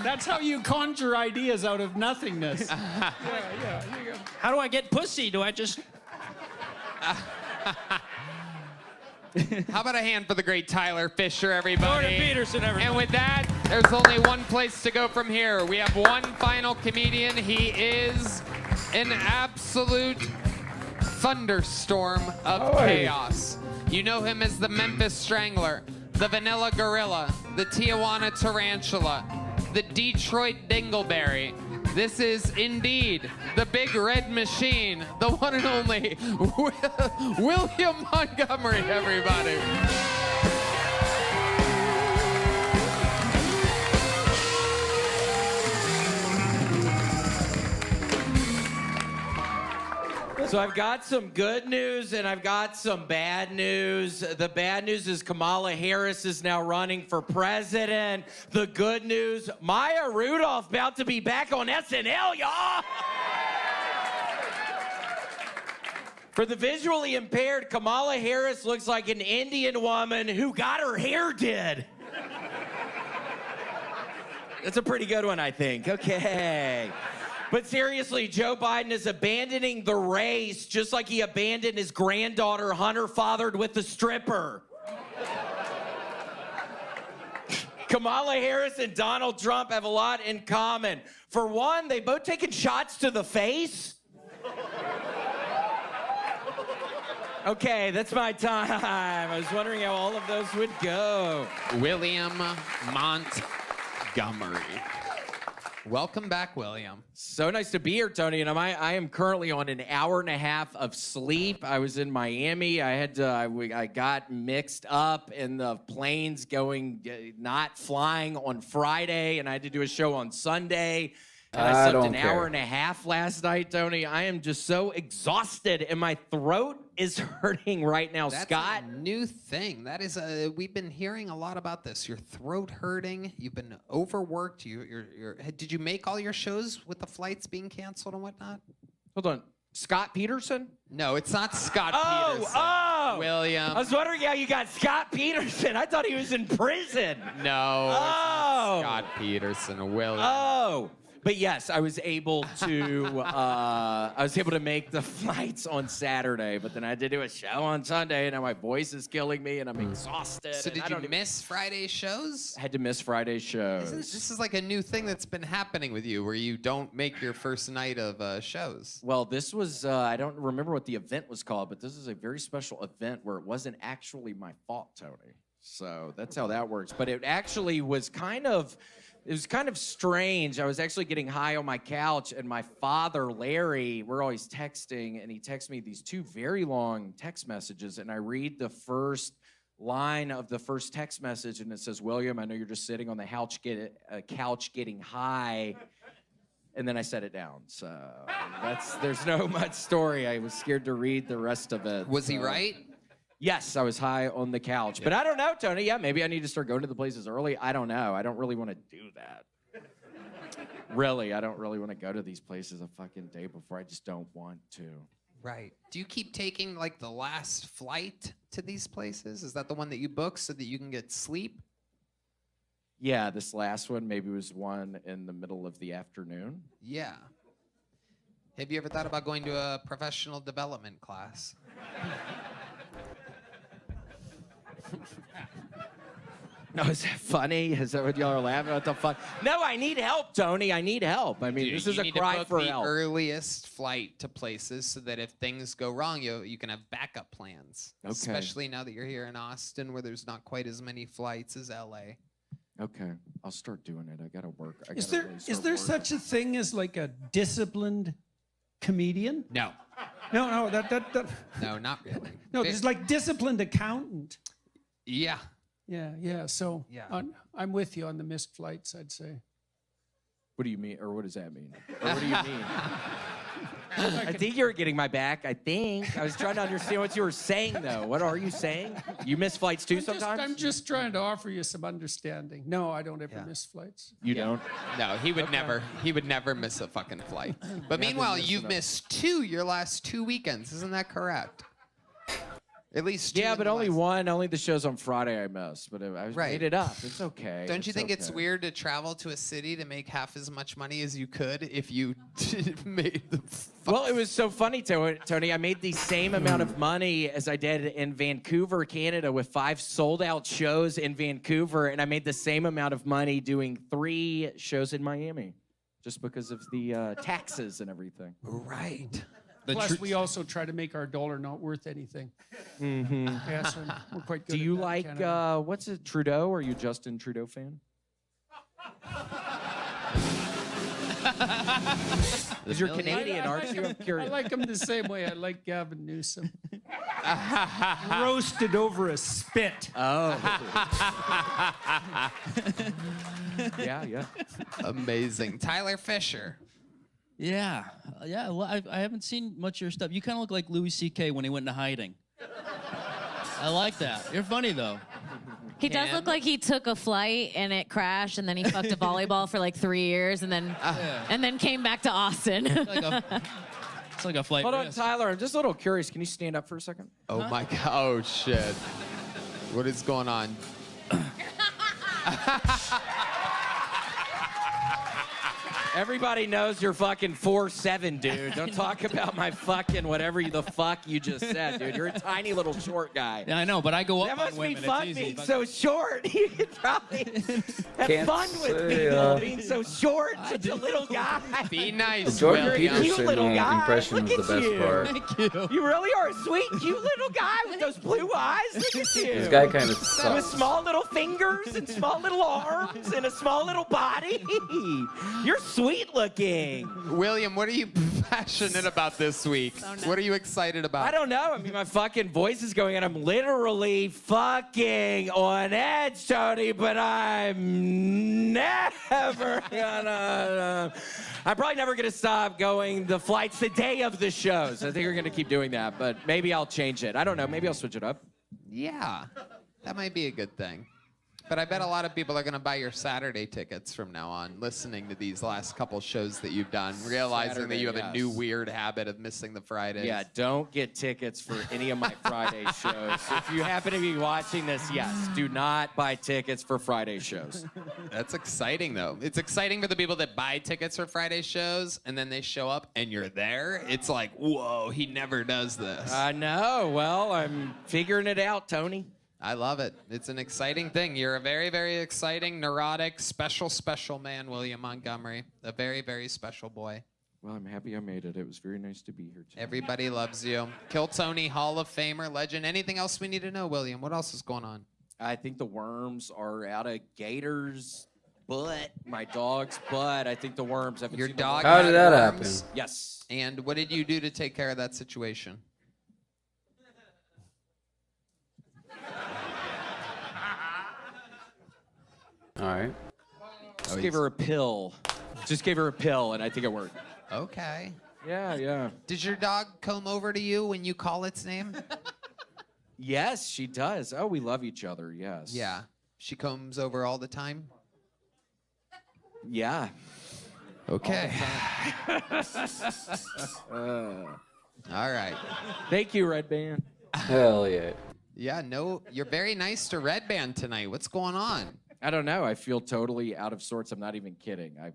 That's how you conjure ideas out of nothingness. Yeah. How do I get pussy? Do I just... How about a hand for the great Tyler Fischer, everybody? Jordan Peterson, everybody. And with that, there's only one place to go from here. We have one final comedian. He is an absolute thunderstorm of chaos. You know him as the Memphis Strangler, the Vanilla Gorilla, the Tijuana Tarantula, the Detroit Dingleberry. This is indeed the Big Red Machine, the one and only William Montgomery, everybody. So I've got some good news and I've got some bad news. The bad news is Kamala Harris is now running for president. The good news, Maya Rudolph about to be back on SNL, y'all. For the visually impaired, Kamala Harris looks like an Indian woman who got her hair did. That's a pretty good one, I think. Okay. But seriously, Joe Biden is abandoning the race just like he abandoned his granddaughter Hunter fathered with the stripper. Kamala Harris and Donald Trump have a lot in common. For one, they both taken shots to the face. Okay, that's my time. I was wondering how all of those would go. William Montgomery. Welcome back, William. So nice to be here, Tony. And I am currently on an hour and a half of sleep. I was in Miami. I got mixed up in the planes going, not flying on Friday, and I had to do a show on Sunday. And I slept an hour and a half last night, Tony. I am just so exhausted, and my throat is hurting right now, That's Scott. a new thing. That is we've been hearing a lot about this. Your throat hurting. You've been overworked. Did you make all your shows with the flights being canceled and whatnot? Hold on. Scott Peterson? No, it's not Scott Peterson. Oh! William. I was wondering how you got Scott Peterson. I thought he was in prison. No, it's not Scott Peterson. William. Oh! But yes, I was able to make the flights on Saturday, but then I had to do a show on Sunday, and now my voice is killing me, and I'm exhausted. So did you miss Friday's shows? I had to miss Friday's shows. This is like a new thing that's been happening with you, where you don't make your first night of shows. Well, this was, I don't remember what the event was called, but this is a very special event where it wasn't actually my fault, Tony. So that's how that works. But it actually was kind of strange. I was actually getting high on my couch, and my father, Larry, we're always texting, and he texts me these two very long text messages, and I read the first line of the first text message, and it says, "William, I know you're just sitting on the couch getting high," and then I set it down. So there's no much story. I was scared to read the rest of it. Was he right? Yes, I was high on the couch. But I don't know, Tony. Yeah, maybe I need to start going to the places early. I don't know. I don't really want to do that. Really, I don't really want to go to these places a fucking day before. I just don't want to. Right. Do you keep taking like the last flight to these places? Is that the one that you book so that you can get sleep? Yeah, this last one maybe was one in the middle of the afternoon. Yeah. Have you ever thought about going to a professional development class? No, is that funny? Is that what y'all are laughing at? What the fuck? No, I need help, Tony. I need help. I mean, this is a cry for help. You need to book the earliest flight to places so that if things go wrong, you can have backup plans. Okay. Especially now that you're here in Austin, where there's not quite as many flights as LA. Okay, I'll start doing it. I gotta work. Is there such a thing as like a disciplined comedian? No. No, No, not really. No, there's like disciplined accountant. Yeah. Yeah. So I'm with you on the missed flights, I'd say. What do you mean, or what does that mean? Or what do you mean? I think you were getting my back. I think. I was trying to understand what you were saying, though. What are you saying? You miss flights too sometimes? I'm just trying to offer you some understanding. No, I don't ever miss flights. You don't? No, he would never. He would never miss a fucking flight. But meanwhile, you've missed your last 2 weekends. Isn't that correct? At least two. Yeah, but only one. Only the shows on Friday I missed. But I made it up. It's okay. Don't you think it's weird to travel to a city to make half as much money as you could if you made the... Well, it was so funny, Tony. I made the same amount of money as I did in Vancouver, Canada, with 5 sold-out shows in Vancouver, and I made the same amount of money doing 3 shows in Miami, just because of the taxes and everything. Right. Plus, we also try to make our dollar not worth anything. Mm-hmm. Yeah, so we're quite good. Do you at that, like Canada. what's it, Trudeau? Are you a Justin Trudeau fan? Because you're Canadian, aren't you? I'm curious. I like him the same way I like Gavin Newsom. Roasted over a spit. Oh. Yeah. Amazing. Tyler Fisher. Yeah. Well, I haven't seen much of your stuff. You kind of look like Louis C.K. when he went into hiding. I like that. You're funny, though. He does look like he took a flight and it crashed, and then he fucked a volleyball for like 3 years, and then came back to Austin. It's like a flight Hold on, risk. Tyler. I'm just a little curious. Can you stand up for a second? Oh my God! Oh shit! What is going on? Everybody knows you're fucking 4'7", dude. Don't talk about my fucking whatever the fuck you just said, dude. You're a tiny little short guy. Yeah, I know, but I go up That on must be women. fun It's easy. being so short. You could probably have Can't fun with say, people being so short, such a little guy. Be nice. The Jordan You're a cute Peterson little guy. impression Look was the at best you. part. Thank you. You really are a sweet, cute little guy with those blue eyes. Look at you. This guy kind of With sucks. small little fingers and small little arms and a small little body. You're sweet looking. William, what are you passionate about this week? What are you excited about? I don't know. I mean, my fucking voice is going, and I'm literally fucking on edge, Tony, but I'm never gonna. I'm probably never gonna stop going the flights the day of the shows. I think we're gonna keep doing that, but maybe I'll change it. I don't know. Maybe I'll switch it up. Yeah, that might be a good thing. But I bet a lot of people are going to buy your Saturday tickets from now on, listening to these last couple shows that you've done, realizing that you have a new weird habit of missing the Fridays. Yeah, don't get tickets for any of my Friday shows. If you happen to be watching this, yes, do not buy tickets for Friday shows. That's exciting, though. It's exciting for the people that buy tickets for Friday shows, and then they show up, and you're there. It's like, whoa, he never does this. I know. Well, I'm figuring it out, Tony. I love it. It's an exciting thing. You're a very, very exciting, neurotic, special, special man, William Montgomery. A very, very special boy. Well, I'm happy I made it. It was very nice to be here today. Everybody loves you. Kill Tony, Hall of Famer, legend. Anything else we need to know, William? What else is going on? I think the worms are out of Gator's butt, my dog's butt. I think the worms have. Your dog How had did that worms? happen? Yes. And what did you do to take care of that situation? All right. Just gave her a pill. Just gave her a pill, and I think it worked. Okay. Yeah. Does your dog come over to you when you call its name? Yes, she does. Oh, we love each other. Yes. Yeah. She comes over all the time? Yeah. Okay. All right. Thank you, Red Band. Hell yeah. Yeah, no, you're very nice to Red Band tonight. What's going on? I don't know. I feel totally out of sorts. I'm not even kidding. I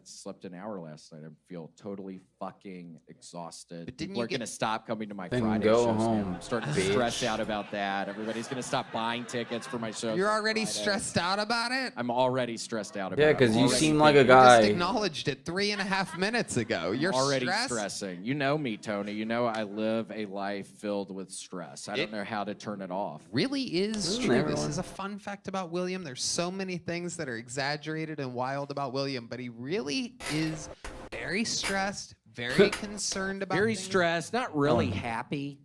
slept an hour last night. I feel totally fucking exhausted. But didn't People you are going to stop coming to my Then Friday go shows home, now. I'm starting to bitch. stress out about that. Everybody's going to stop buying tickets for my shows. You're on already Friday. stressed out about it? I'm already stressed out about Yeah, it. because I'm you already seem like a thinking- You just guy. acknowledged it 3.5 minutes ago. You're already stressed? stressing. You know me, Tony. You know I live a life filled with stress. I don't know how to turn it off. Really is Isn't true. everyone? This is a fun fact about William. There's so many things that are exaggerated and wild about William, but he really is very stressed, very concerned about Very things. stressed, not really happy.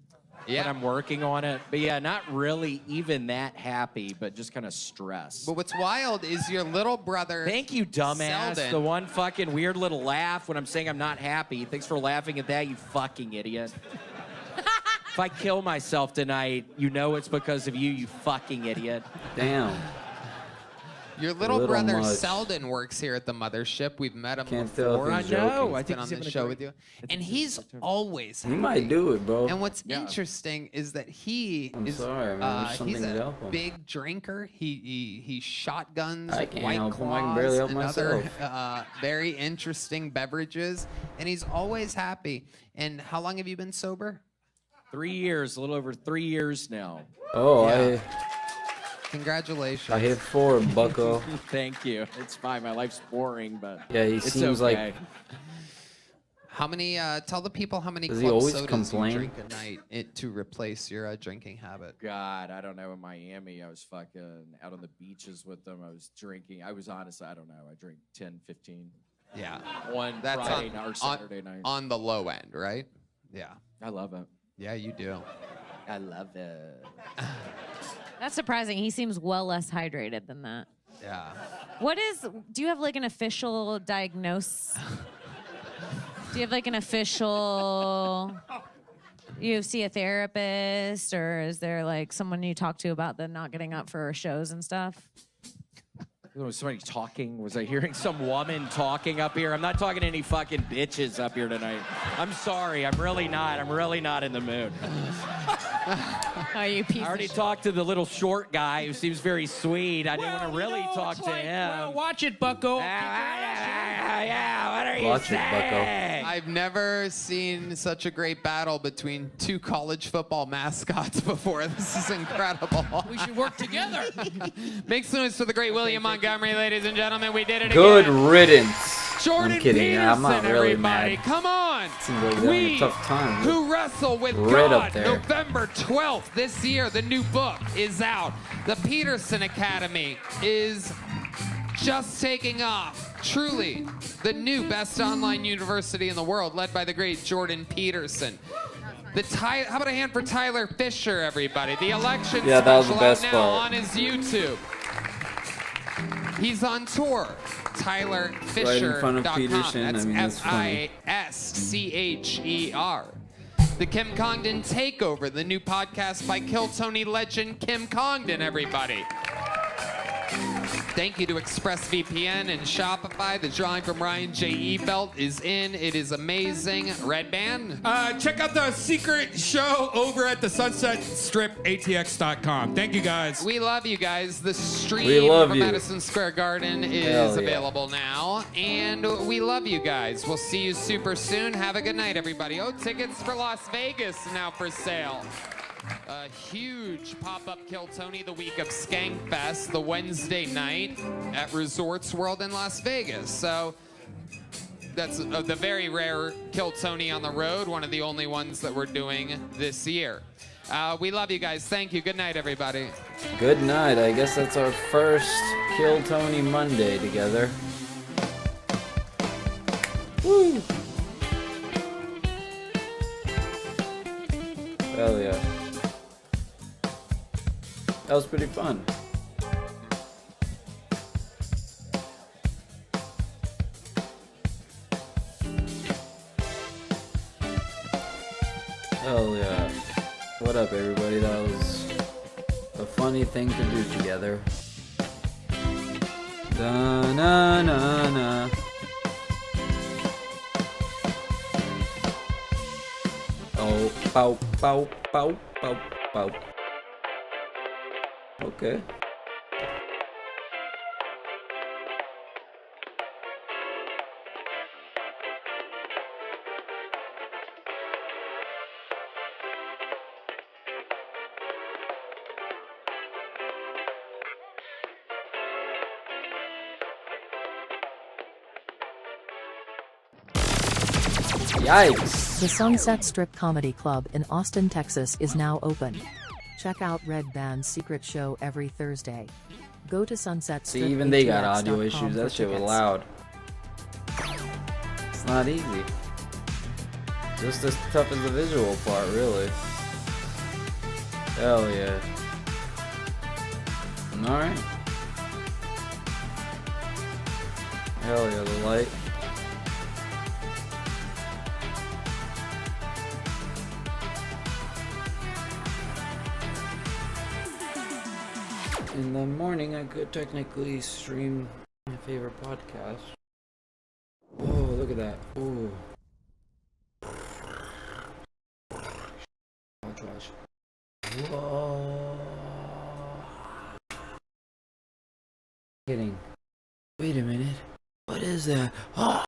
Yeah. But I'm working on it. But yeah, not really even that happy, but just kind of stressed. But what's wild is your little brother. Thank you, dumbass. Selden. The one fucking weird little laugh when I'm saying I'm not happy. Thanks for laughing at that, you fucking idiot. If I kill myself tonight, you know it's because of you, you fucking idiot. Damn. Your little Little brother much. Selden works here at the mothership. We've met him Can't tell if before. he's joking. I He's been think on he's the having a show great- with you, and he's always He happy. might do it, bro. And what's Yeah. interesting is that he I'm is sorry, man. There's he's something to a help him. big drinker. He shotguns I can't White help him. Claws I can barely help and other myself. very interesting beverages, and he's always happy. And how long have you been sober? 3 years, a little over 3 years now. Oh, Yeah. Congratulations. I hit 4, bucko. Thank you. It's fine. My life's boring, but Yeah, he it's seems okay. like. How many? Tell the people how many Does he club always sodas complain? you drink a night to replace your drinking habit. God, I don't know. In Miami, I was fucking out on the beaches with them. I was drinking. I was honestly, I don't know. I drink 10, 15. Yeah. One That's Friday on, night or on- Saturday night. on the low end, right? Yeah. I love it. Yeah, you do. I love it. That's surprising. He seems well less hydrated than that. Yeah. Do you have like an official diagnosis? Do you have like an official, you see a therapist, or is there like someone you talk to about the not getting up for shows and stuff? Was somebody talking? Was I hearing some woman talking up here? I'm not talking to any fucking bitches up here tonight. I'm sorry. I'm really not. I'm really not in the mood. Are you piece I already of shit? talked to the little short guy who seems very sweet. I didn't want to really talk to him. Well, watch it, Bucko. Yeah, what are you Watch it, saying? I've never seen such a great battle between two college football mascots before. This is incredible. We should work together. Make some noise for the great William Montgomery, ladies and gentlemen. We did it Good again. riddance. Jordan I'm kidding. Peterson, I'm not really everybody. mad. Come on. Seems like they're having a tough time. Who wrestle with Right God, up there. November 12th this year. The new book is out. The Peterson Academy is just taking off. Truly, the new best online university in the world, led by the great Jordan Peterson. How about a hand for Tyler Fisher, everybody? The election Yeah, that was the special out best now part. on his YouTube. He's on tour. TylerFisher.com. fun of Peterson, That's I mean, that's funny. Fischer. The Kim Congden Takeover, the new podcast by Kill Tony legend Kim Congden, everybody. Thank you to ExpressVPN and Shopify. The drawing from Ryan J.E. belt is in. It is amazing. Red Band? Check out the secret show over at the sunsetstripatx.com. Thank you, guys. We love you guys. The We stream love from you. Madison Square Garden is Hell yeah. available now. And we love you guys. We'll see you super soon. Have a good night, everybody. Oh, tickets for Las Vegas now for sale. A huge pop-up Kill Tony the week of Skankfest, the Wednesday night at Resorts World in Las Vegas. So that's the very rare Kill Tony on the road, one of the only ones that we're doing this year. We love you guys. Thank you. Good night, everybody. Good night. I guess that's our first Kill Tony Monday together. Woo! Hell yeah. That was pretty fun. Hell yeah. What up, everybody? That was a funny thing to do together. Da-na-na-na. Oh, pow, pow, pow, pow, pow. Okay. Yikes. The Sunset Strip Comedy Club in Austin, Texas is now open. Check out Red Band's secret show every Thursday. Go to Sunset Strip. See, even they got audio ATX.com issues. for That shit was tickets. loud. It's not easy. Just as tough as the visual part, really. Hell yeah. Alright. Hell yeah, the light. In the morning, I could technically stream my favorite podcast. Oh, look at that. Oh. Oh, trash. Whoa. Kidding. Wait a minute. What is that? Oh.